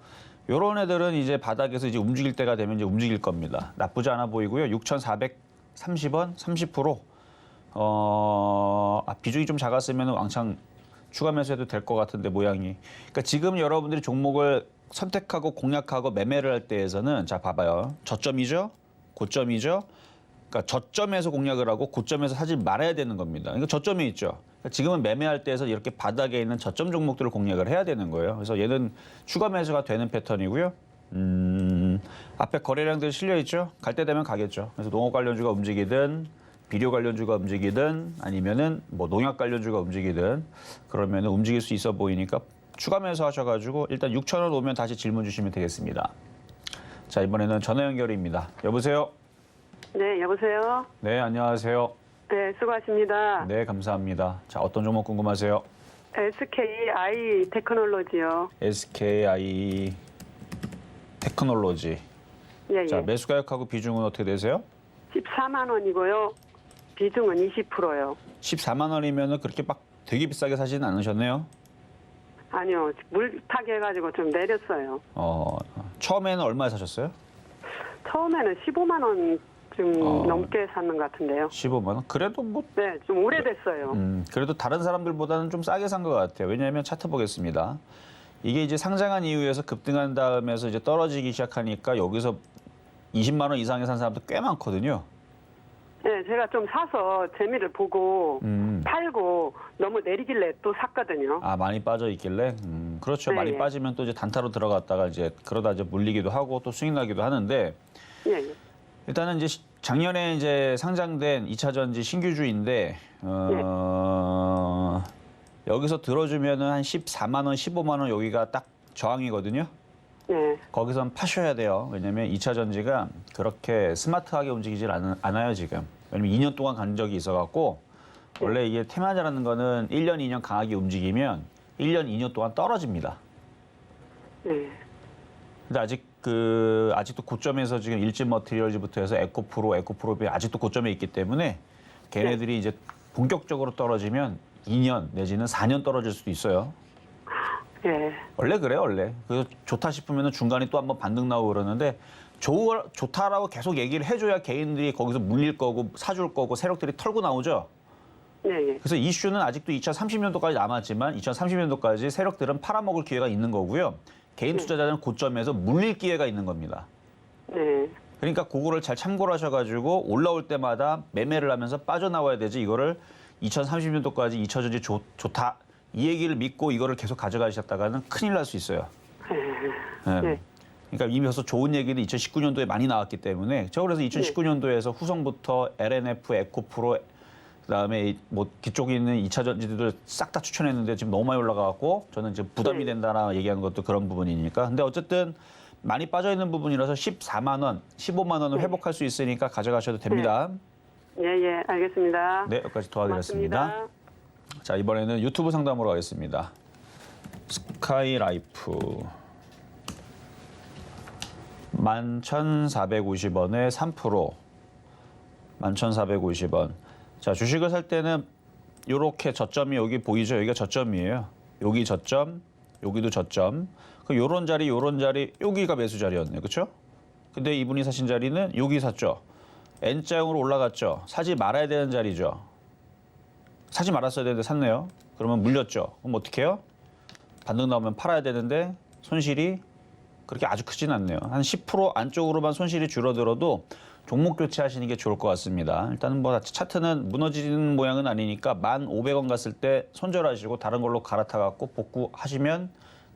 요런 애들은 이제 바닥에서 이제 움직일 때가 되면 이제 움직일 겁니다. 나쁘지 않아 보이고요. 6,430원 30%. 비중이 좀 작았으면 왕창 추가 매수해도 될 것 같은데 모양이. 그러니까 지금 여러분들이 종목을 선택하고 공략하고 매매를 할 때에서는 자 봐봐요. 저점이죠? 고점이죠? 그러니까 저점에서 공략을 하고 고점에서 사지 말아야 되는 겁니다. 그러니까 저점이 있죠. 그러니까 지금은 매매할 때에서 이렇게 바닥에 있는 저점 종목들을 공략을 해야 되는 거예요. 그래서 얘는 추가 매수가 되는 패턴이고요. 앞에 거래량들 실려 있죠? 갈 때 되면 가겠죠. 그래서 농업 관련주가 움직이든 비료 관련주가 움직이든 아니면은 뭐 농약 관련주가 움직이든 그러면은 움직일 수 있어 보이니까 추가 매수 하셔가지고 일단 6,000원 오면 다시 질문 주시면 되겠습니다. 자, 이번에는 전화 연결입니다. 여보세요? 네, 여보세요. 네, 안녕하세요. 네, 수고하십니다. 네, 감사합니다. 자, 어떤 종목 궁금하세요? SKI 테크놀로지요. SKI 테크놀로지. 예, 자, 예. 매수 가격하고 비중은 어떻게 되세요? 14만 원이고요. 비중은 20%요. 14만 원이면은 그렇게 막 되게 비싸게 사지는 않으셨네요. 아니요, 물타기 해가지고 좀 내렸어요. 처음에는 얼마에 사셨어요? 처음에는 15만 원 좀 넘게 샀는 것 같은데요. 15만 원? 그래도 뭐 네, 좀 오래됐어요. 그래도 다른 사람들보다는 좀 싸게 산 것 같아요. 왜냐하면 차트 보겠습니다. 이게 이제 상장한 이후에서 급등한 다음에서 이제 떨어지기 시작하니까 여기서 20만 원 이상에 산 사람도 꽤 많거든요. 네, 제가 좀 사서 재미를 보고 팔고 너무 내리길래 또 샀거든요. 아, 많이 빠져 있길래? 그렇죠. 네, 많이 예. 빠지면 또 이제 단타로 들어갔다가 이제 그러다 이제 물리기도 하고 또 수익 나기도 하는데 예, 예. 일단은 이제 작년에 이제 상장된 2차전지 신규주인데 여기서 들어주면은 한 14만 원, 15만 원 여기가 딱 저항이거든요. 네. 거기선 파셔야 돼요. 왜냐면 2차 전지가 그렇게 스마트하게 움직이질 않아요, 지금. 왜냐면 2년 동안 간 적이 있어갖고, 원래 이게 테마주라는 거는 1년, 2년 강하게 움직이면 1년, 2년 동안 떨어집니다. 네. 근데 아직도 고점에서 지금 일진 머티리얼즈부터 해서 에코프로비 아직도 고점에 있기 때문에 걔네들이 이제 본격적으로 떨어지면 2년 내지는 4년 떨어질 수도 있어요. 예. 원래 그래요, 원래. 그래서 좋다 싶으면 중간에 또 한번 반등 나오고 그러는데 좋다라고 계속 얘기를 해줘야 개인들이 거기서 물릴 거고 사줄 거고 세력들이 털고 나오죠. 네, 예. 그래서 이슈는 아직도 2030년도까지 남았지만 2030년도까지 세력들은 팔아먹을 기회가 있는 거고요. 개인 투자자는 고점에서 물릴 기회가 있는 겁니다. 네. 그러니까 그거를 잘 참고를 하셔가지고 올라올 때마다 매매를 하면서 빠져나와야 되지 이거를 2030년도까지 잊혀지지 좋다 이 얘기를 믿고 이거를 계속 가져가셨다가는 큰일 날 수 있어요. 네. 네. 그러니까 이미 벌써 좋은 얘기는 2019년도에 많이 나왔기 때문에 저 그래서 2019년도에서 후성부터 LNF, 에코프로 그다음에 뭐 뒤쪽에 있는 2차 전지들을 싹 다 추천했는데 지금 너무 많이 올라가갖고 저는 이제 부담이 된다나 얘기하는 것도 그런 부분이니까. 근데 어쨌든 많이 빠져 있는 부분이라서 14만 원, 15만 원을 회복할 수 있으니까 가져가셔도 됩니다. 예, 예, 알겠습니다. 네, 여기까지 도와드렸습니다. 고맙습니다. 자, 이번에는 유튜브 상담으로 가겠습니다. 스카이라이프 11,450원에 3%, 11,450원. 자, 주식을 살 때는 이렇게 저점이 여기 보이죠? 여기가 저점이에요. 여기 저점, 여기도 저점. 요런 자리, 여기가 매수 자리였네요. 그렇죠? 근데 이분이 사신 자리는 여기 샀죠. N자형으로 올라갔죠. 사지 말아야 되는 자리죠. 사지 말았어야 되는데 샀네요. 그러면 물렸죠. 그럼 어떻게 해요? 반등 나오면 팔아야 되는데 손실이 그렇게 아주 크진 않네요. 한 10% 안쪽으로만 손실이 줄어들어도 종목 교체하시는 게 좋을 것 같습니다. 일단은 뭐 차트는 무너지는 모양은 아니니까 1,500원 갔을 때 손절하시고 다른 걸로 갈아타 갖고 복구하시면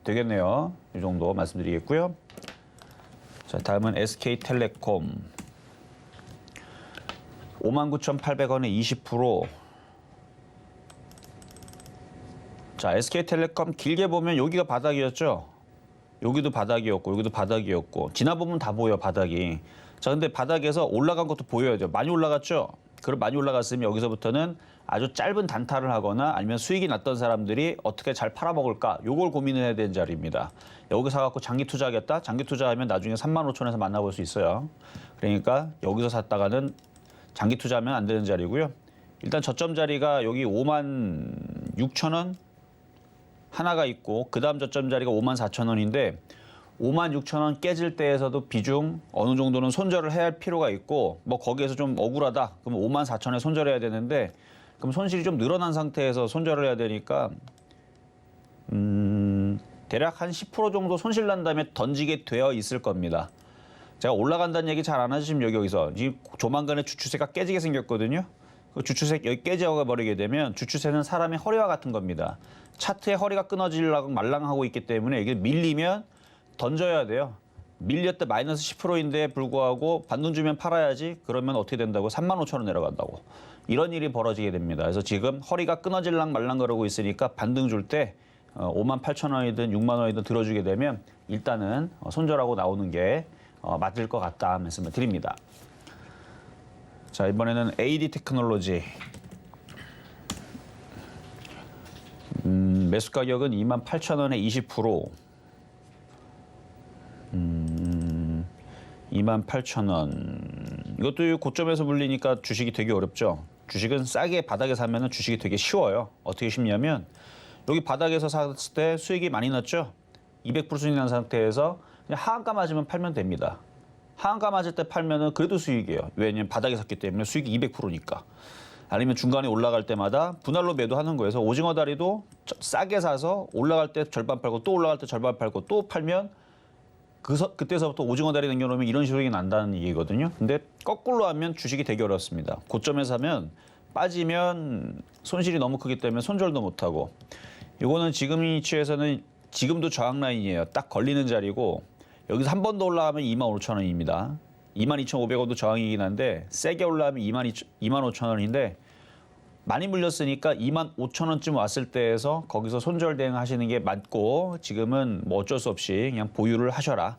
되겠네요. 이 정도 말씀드리겠고요. 자, 다음은 SK텔레콤 59,800원에 20%. 자, SK텔레콤 길게 보면 여기가 바닥이었죠. 여기도 바닥이었고 여기도 바닥이었고 지나보면 다 보여 바닥이. 자, 근데 바닥에서 올라간 것도 보여야 돼요. 많이 올라갔죠. 그럼 많이 올라갔으면 여기서부터는 아주 짧은 단타를 하거나 아니면 수익이 났던 사람들이 어떻게 잘 팔아먹을까 요걸 고민을 해야 되는 자리입니다. 여기 사갖고 장기 투자하겠다. 장기 투자하면 나중에 35,000원에서 만나볼 수 있어요. 그러니까 여기서 샀다가는 장기 투자하면 안 되는 자리고요. 일단 저점 자리가 여기 56,000원 하나가 있고 그 다음 저점 자리가 54,000원인데 56,000원 깨질 때에서도 비중 어느 정도는 손절을 해야 할 필요가 있고 뭐 거기에서 좀 억울하다 그러면 54,000원에 손절해야 되는데 그럼 손실이 좀 늘어난 상태에서 손절을 해야 되니까 대략 한 10% 정도 손실 난 다음에 던지게 되어 있을 겁니다. 제가 올라간다는 얘기 잘 안 하시면 여기서 조만간에 주추세가 깨지게 생겼거든요. 그 주추세 여기 깨져 버리게 되면 주추세는 사람의 허리와 같은 겁니다. 차트의 허리가 끊어지려고 말랑하고 있기 때문에 이게 밀리면 던져야 돼요. 밀렸다 마이너스 10%인데 불구하고 반등 주면 팔아야지. 그러면 어떻게 된다고? 35,000원 내려간다고. 이런 일이 벌어지게 됩니다. 그래서 지금 허리가 끊어질랑 말랑 그러고 있으니까 반등 줄 때 58,000원이든 6만 원이든 들어주게 되면 일단은 손절하고 나오는 게 맞을 것 같다 말씀을 드립니다. 자, 이번에는 AD 테크놀로지. 매수 가격은 28,000원에 20%. 28,000원. 이것도 고점에서 물리니까 주식이 되게 어렵죠. 주식은 싸게 바닥에 사면은 주식이 되게 쉬워요. 어떻게 쉽냐면 여기 바닥에서 샀을 때 수익이 많이 났죠. 200% 수익 난 상태에서 그냥 하한가 맞으면 팔면 됩니다. 하한가 맞을 때 팔면은 그래도 수익이에요. 왜냐면 바닥에 샀기 때문에 수익이 200%니까. 아니면 중간에 올라갈 때마다 분할로 매도하는 거예요. 그래서 오징어 다리도 싸게 사서 올라갈 때 절반 팔고 또 올라갈 때 절반 팔고 또 팔면 그때서부터 오징어 다리 남겨놓으면 이런 수익이 난다는 얘기거든요. 근데 거꾸로 하면 주식이 되게 어렵습니다. 고점에 사면 빠지면 손실이 너무 크기 때문에 손절도 못하고 이거는 지금 위치에서는 지금도 저항 라인이에요. 딱 걸리는 자리고 여기서 한 번 더 올라가면 25,000원입니다. 22,500원도 저항이긴 한데 세게 올라가면 25,000원인데 많이 물렸으니까 25,000원쯤 왔을 때에서 거기서 손절 대응하시는 게 맞고 지금은 뭐 어쩔 수 없이 그냥 보유를 하셔라.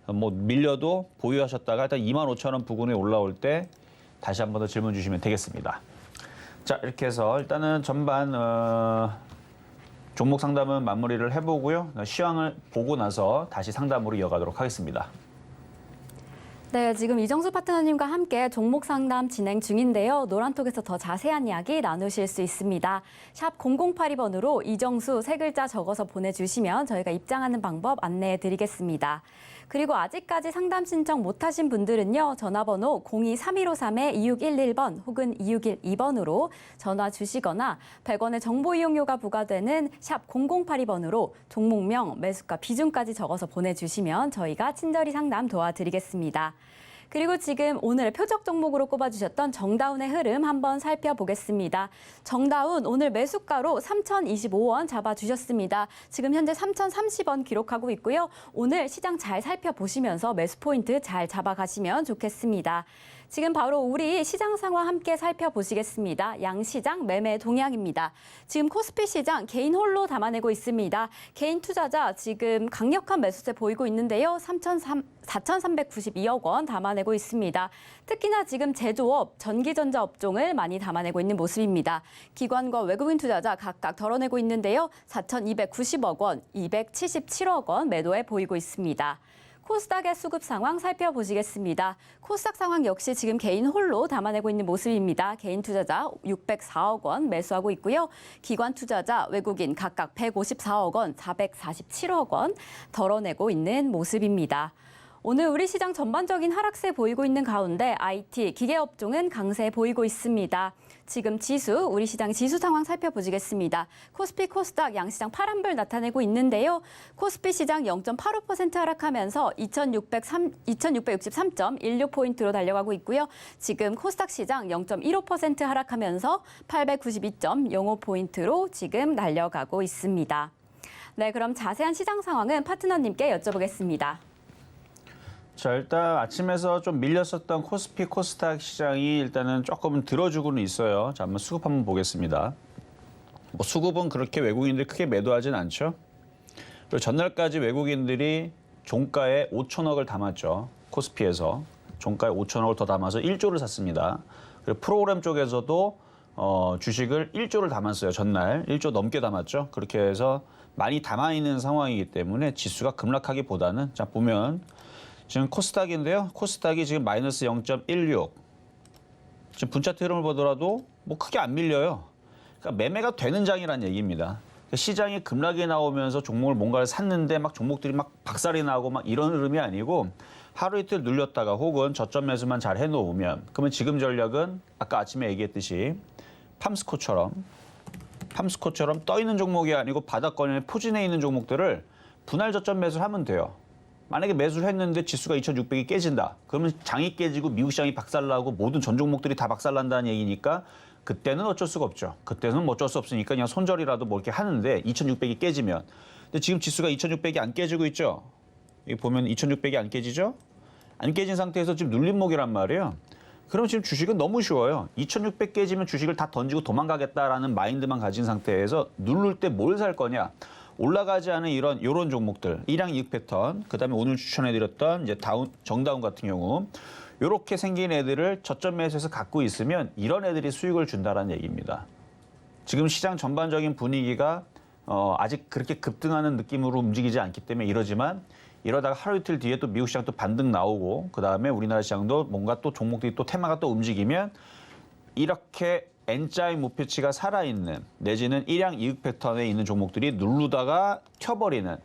뭐 밀려도 보유하셨다가 일단 25,000원 부근에 올라올 때 다시 한 번 더 질문 주시면 되겠습니다. 자, 이렇게 해서 일단은 전반 종목 상담은 마무리를 해보고요. 시황을 보고 나서 다시 상담으로 이어가도록 하겠습니다. 네, 지금 이정수 파트너님과 함께 종목 상담 진행 중인데요. 노란톡에서 더 자세한 이야기 나누실 수 있습니다. 샵 0082번으로 이정수 세 글자 적어서 보내주시면 저희가 입장하는 방법 안내해 드리겠습니다. 그리고 아직까지 상담 신청 못하신 분들은요. 전화번호 02-3153-2611번 혹은 2612번으로 전화 주시거나 100원의 정보 이용료가 부과되는 샵 0082번으로 종목명, 매수가, 비중까지 적어서 보내주시면 저희가 친절히 상담 도와드리겠습니다. 그리고 지금 오늘 표적 종목으로 꼽아주셨던 정다운의 흐름 한번 살펴보겠습니다. 정다운 오늘 매수가로 3,025원 잡아주셨습니다. 지금 현재 3,030원 기록하고 있고요. 오늘 시장 잘 살펴보시면서 매수 포인트 잘 잡아가시면 좋겠습니다. 지금 바로 우리 시장 상황 함께 살펴보시겠습니다. 양시장 매매 동향입니다. 지금 코스피 시장 개인 홀로 담아내고 있습니다. 개인 투자자 지금 강력한 매수세 보이고 있는데요. 4,392억 원 담아내고 있습니다. 특히나 지금 제조업, 전기전자 업종을 많이 담아내고 있는 모습입니다. 기관과 외국인 투자자 각각 덜어내고 있는데요. 4,290억 원, 277억 원 매도해 보이고 있습니다. 코스닥의 수급 상황 살펴보시겠습니다. 코스닥 상황 역시 지금 개인 홀로 담아내고 있는 모습입니다. 개인 투자자 604억 원 매수하고 있고요. 기관 투자자, 외국인 각각 154억 원, 447억 원 덜어내고 있는 모습입니다. 오늘 우리 시장 전반적인 하락세 보이고 있는 가운데 IT, 기계업종은 강세 보이고 있습니다. 지금 지수, 우리 시장 지수 상황 살펴보시겠습니다. 코스피, 코스닥, 양시장 파란불 나타내고 있는데요. 코스피 시장 0.85% 하락하면서 2,663.16포인트로 달려가고 있고요. 지금 코스닥 시장 0.15% 하락하면서 892.05포인트로 지금 날려가고 있습니다. 네, 그럼 자세한 시장 상황은 파트너님께 여쭤보겠습니다. 자, 일단 아침에서 좀 밀렸었던 코스피, 코스닥 시장이 일단은 조금은 들어주고는 있어요. 자, 한번 수급 한번 보겠습니다. 뭐 수급은 그렇게 외국인들이 크게 매도하진 않죠. 그리고 전날까지 외국인들이 종가에 5천억을 담았죠. 코스피에서. 종가에 5천억을 더 담아서 1조를 샀습니다. 그리고 프로그램 쪽에서도 주식을 1조를 담았어요. 전날. 1조 넘게 담았죠. 그렇게 해서 많이 담아있는 상황이기 때문에 지수가 급락하기보다는 자, 보면 지금 코스닥인데요. 코스닥이 지금 마이너스 0.16. 지금 분차트 흐름을 보더라도 뭐 크게 안 밀려요. 그러니까 매매가 되는 장이라는 얘기입니다. 그러니까 시장이 급락이 나오면서 종목을 뭔가를 샀는데 막 종목들이 막 박살이 나고 막 이런 흐름이 아니고 하루 이틀 눌렸다가 혹은 저점 매수만 잘 해놓으면 그러면 지금 전략은 아까 아침에 얘기했듯이 팜스코처럼 떠 있는 종목이 아니고 바닥권에 포진해 있는 종목들을 분할 저점 매수를 하면 돼요. 만약에 매수를 했는데 지수가 2,600이 깨진다. 그러면 장이 깨지고 미국 시장이 박살나고 모든 전 종목들이 다 박살난다는 얘기니까 그때는 어쩔 수가 없죠. 그때는 뭐 어쩔 수 없으니까 그냥 손절이라도 뭐 이렇게 하는데 2,600이 깨지면. 근데 지금 지수가 2,600이 안 깨지고 있죠. 여기 보면 2,600이 안 깨지죠. 안 깨진 상태에서 지금 눌림목이란 말이에요. 그럼 지금 주식은 너무 쉬워요. 2,600 깨지면 주식을 다 던지고 도망가겠다라는 마인드만 가진 상태에서 누를 때 뭘 살 거냐. 올라가지 않은 이런 종목들, 일양 이익 패턴, 그다음에 오늘 추천해드렸던 이제 정다운 같은 경우 이렇게 생긴 애들을 저점 매수해서 갖고 있으면 이런 애들이 수익을 준다라는 얘기입니다. 지금 시장 전반적인 분위기가 아직 그렇게 급등하는 느낌으로 움직이지 않기 때문에 이러지만 이러다가 하루 이틀 뒤에 또 미국 시장 또 반등 나오고 그다음에 우리나라 시장도 뭔가 또 종목들이 또 테마가 또 움직이면 이렇게 N자의 목표치가 살아있는 내지는 일양 이익 패턴에 있는 종목들이 누르다가 튀어버리는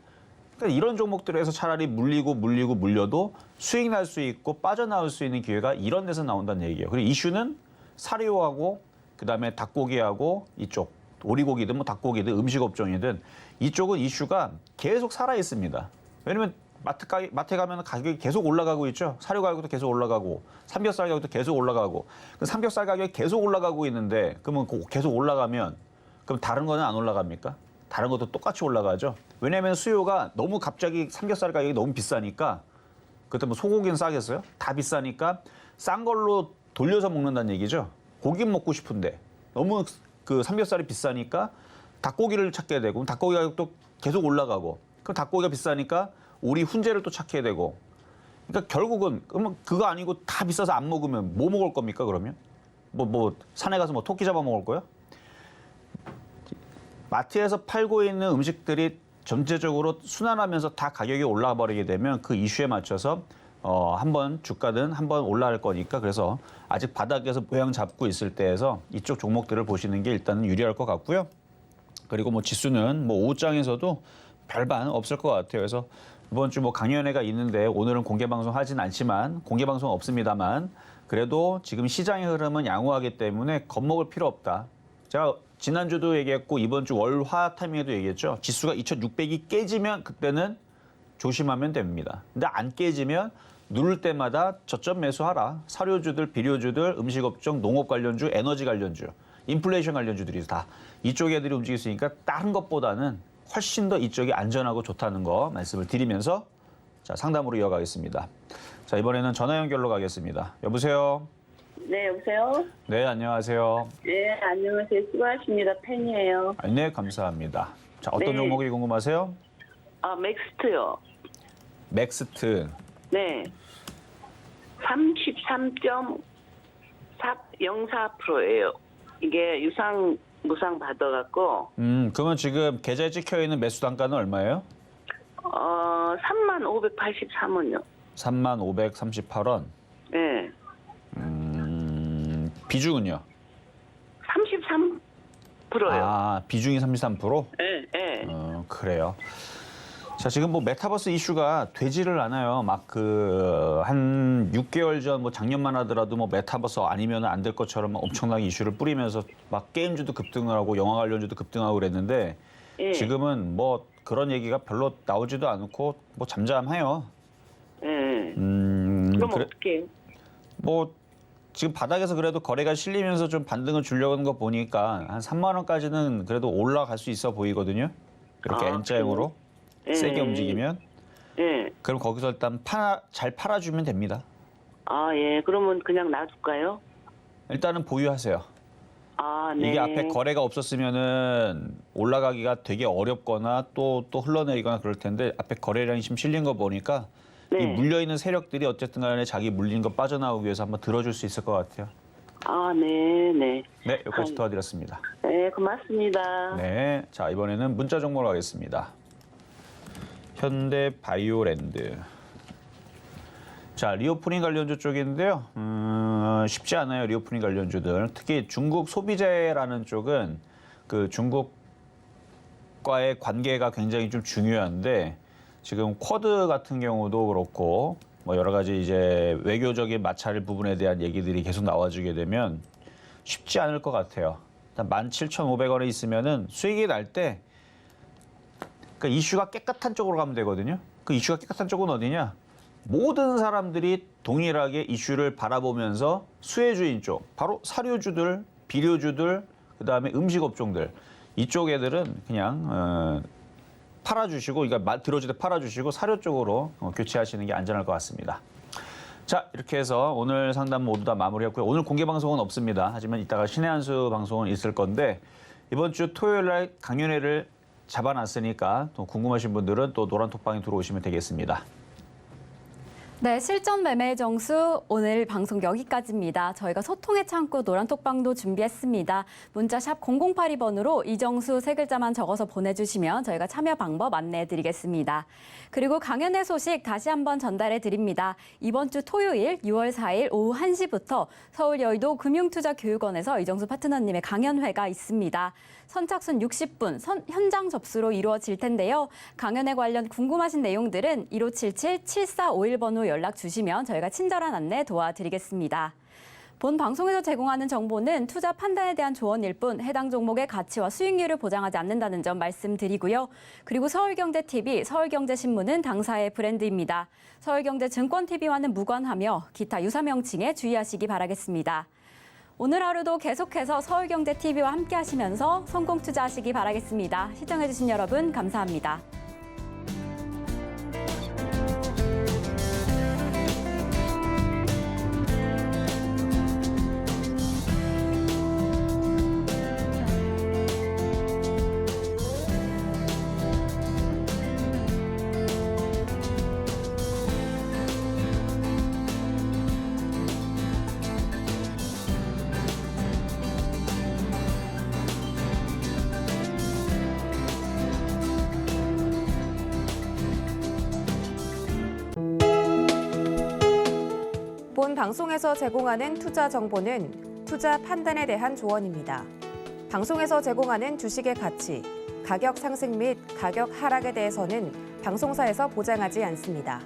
그러니까 이런 종목들에서 차라리 물려도 수익 날 수 있고 빠져나올 수 있는 기회가 이런 데서 나온다는 얘기예요. 그리고 이슈는 사료하고 그다음에 닭고기하고 이쪽 오리고기든 뭐 닭고기든 음식업종이든 이쪽은 이슈가 계속 살아있습니다. 왜냐면 마트에 가면 가격이 계속 올라가고 있죠. 사료 가격도 계속 올라가고 삼겹살 가격도 계속 올라가고 삼겹살 가격이 계속 올라가고 있는데 그러면 계속 올라가면 그럼 다른 거는 안 올라갑니까? 다른 것도 똑같이 올라가죠. 왜냐하면 수요가 너무 갑자기 삼겹살 가격이 너무 비싸니까 그때 뭐 소고기는 싸겠어요? 다 비싸니까 싼 걸로 돌려서 먹는다는 얘기죠. 고기 먹고 싶은데 너무 그 삼겹살이 비싸니까 닭고기를 찾게 되고 닭고기 가격도 계속 올라가고 그럼 닭고기가 비싸니까 우리 훈제를 또 찾게 되고 그러니까 결국은 그러면 그거 아니고 다 비싸서 안 먹으면 뭐 먹을 겁니까 그러면? 뭐 산에 가서 뭐 토끼 잡아 먹을 거야? 마트에서 팔고 있는 음식들이 전체적으로 순환하면서 다 가격이 올라가 버리게 되면 그 이슈에 맞춰서 한번 주가는 한번 올라갈 거니까 그래서 아직 바닥에서 모양 잡고 있을 때에서 이쪽 종목들을 보시는 게 일단은 유리할 것 같고요. 그리고 뭐 지수는 뭐 오후장에서도 별반 없을 것 같아요. 그래서 이번 주 뭐 강연회가 있는데 오늘은 공개 방송 하진 않지만 공개 방송 없습니다만 그래도 지금 시장의 흐름은 양호하기 때문에 겁먹을 필요 없다. 제가 지난주도 얘기했고 이번 주 월화 타이밍에도 얘기했죠. 지수가 2,600이 깨지면 그때는 조심하면 됩니다. 근데 안 깨지면 누를 때마다 저점 매수하라. 사료주들, 비료주들, 음식업종, 농업 관련주, 에너지 관련주, 인플레이션 관련주들이 다 이쪽 애들이 움직일 수 있으니까 다른 것보다는 훨씬 더 이쪽이 안전하고 좋다는 거 말씀을 드리면서 자, 상담으로 이어가겠습니다. 자, 이번에는 전화 연결로 가겠습니다. 여보세요? 네, 여보세요? 네, 안녕하세요. 네, 안녕하세요. 수고하십니다. 팬이에요. 네, 감사합니다. 자, 어떤 네. 종목이 궁금하세요? 아, 맥스트요. 맥스트. 네. 33.04%예요. 이게 유상, 무상 받아갖고, 그러면 지금 계좌에 찍혀 있는 매수 단가는 얼마예요? 35,583원요. 35,538원. 네. 비중은요? 33%요. 아, 비중이 33%? 네, 네. 그래요. 자, 지금 뭐 메타버스 이슈가 되지를 않아요. 막 한 6개월 전 뭐 작년만 하더라도 뭐 메타버스 아니면 안 될 것처럼 막 엄청나게 이슈를 뿌리면서 막 게임주도 급등을 하고 영화 관련주도 급등하고 그랬는데 예. 지금은 뭐 그런 얘기가 별로 나오지도 않고 뭐 잠잠해요. 네. 그럼 그래- 어떻게 해요? 뭐 지금 바닥에서 그래도 거래가 실리면서 좀 반등을 주려고 하는 거 보니까 한 3만 원까지는 그래도 올라갈 수 있어 보이거든요. 이렇게 아, N자형으로 예. 세게 움직이면 예. 그럼 거기서 일단 잘 팔아주면 됩니다. 아, 예. 그러면 그냥 놔둘까요? 일단은 보유하세요. 아, 네. 이게 앞에 거래가 없었으면은 올라가기가 되게 어렵거나 또 흘러내리거나 그럴 텐데 앞에 거래량이 지금 실린 거 보니까 이 네. 물려있는 세력들이 어쨌든 간에 자기 물린 거 빠져나오기 위해서 한번 들어줄 수 있을 것 같아요. 아, 네, 네. 네, 여기까지 도와드렸습니다. 네, 고맙습니다. 네, 자 이번에는 문자 정보로 가겠습니다. 현대바이오랜드. 자, 리오프닝 관련주 쪽인데요. 쉽지 않아요, 리오프닝 관련주들. 특히 중국 소비재라는 쪽은 그 중국과의 관계가 굉장히 좀 중요한데 지금 쿼드 같은 경우도 그렇고 뭐 여러 가지 이제 외교적인 마찰 부분에 대한 얘기들이 계속 나와주게 되면 쉽지 않을 것 같아요. 일단 17,500원에 있으면은 수익이 날 때 그 이슈가 깨끗한 쪽으로 가면 되거든요. 그 이슈가 깨끗한 쪽은 어디냐? 모든 사람들이 동일하게 이슈를 바라보면서 수혜주인 쪽, 바로 사료주들, 비료주들, 그다음에 음식업종들 이쪽 애들은 그냥 팔아주시고, 그러니까 들어줄 때 팔아주시고 사료 쪽으로 교체하시는 게 안전할 것 같습니다. 자, 이렇게 해서 오늘 상담 모두 다 마무리했고요. 오늘 공개 방송은 없습니다. 하지만 이따가 신의 한 수 방송은 있을 건데 이번 주 토요일 날 강연회를 잡아놨으니까 또 궁금하신 분들은 또 노란톡방에 들어오시면 되겠습니다. 네, 실전 매매 정수 오늘 방송 여기까지입니다. 저희가 소통의 창구 노란톡방도 준비했습니다. 문자 샵 0082번으로 이정수 세 글자만 적어서 보내주시면 저희가 참여 방법 안내해드리겠습니다. 그리고 강연회 소식 다시 한번 전달해드립니다. 이번 주 토요일 6월 4일 오후 1시부터 서울 여의도 금융투자교육원에서 이정수 파트너님의 강연회가 있습니다. 선착순 60분 현장 접수로 이루어질 텐데요. 강연회 관련 궁금하신 내용들은 1577-7451번으로 연락 주시면 저희가 친절한 안내 도와드리겠습니다. 본 방송에서 제공하는 정보는 투자 판단에 대한 조언일 뿐 해당 종목의 가치와 수익률을 보장하지 않는다는 점 말씀드리고요. 그리고 서울경제TV, 서울경제신문은 당사의 브랜드입니다. 서울경제증권TV와는 무관하며 기타 유사 명칭에 주의하시기 바라겠습니다. 오늘 하루도 계속해서 서울경제TV와 함께 하시면서 성공 투자하시기 바라겠습니다. 시청해주신 여러분 감사합니다. 본 방송에서 제공하는 투자 정보는 투자 판단에 대한 조언입니다. 방송에서 제공하는 주식의 가치, 가격 상승 및 가격 하락에 대해서는 방송사에서 보장하지 않습니다.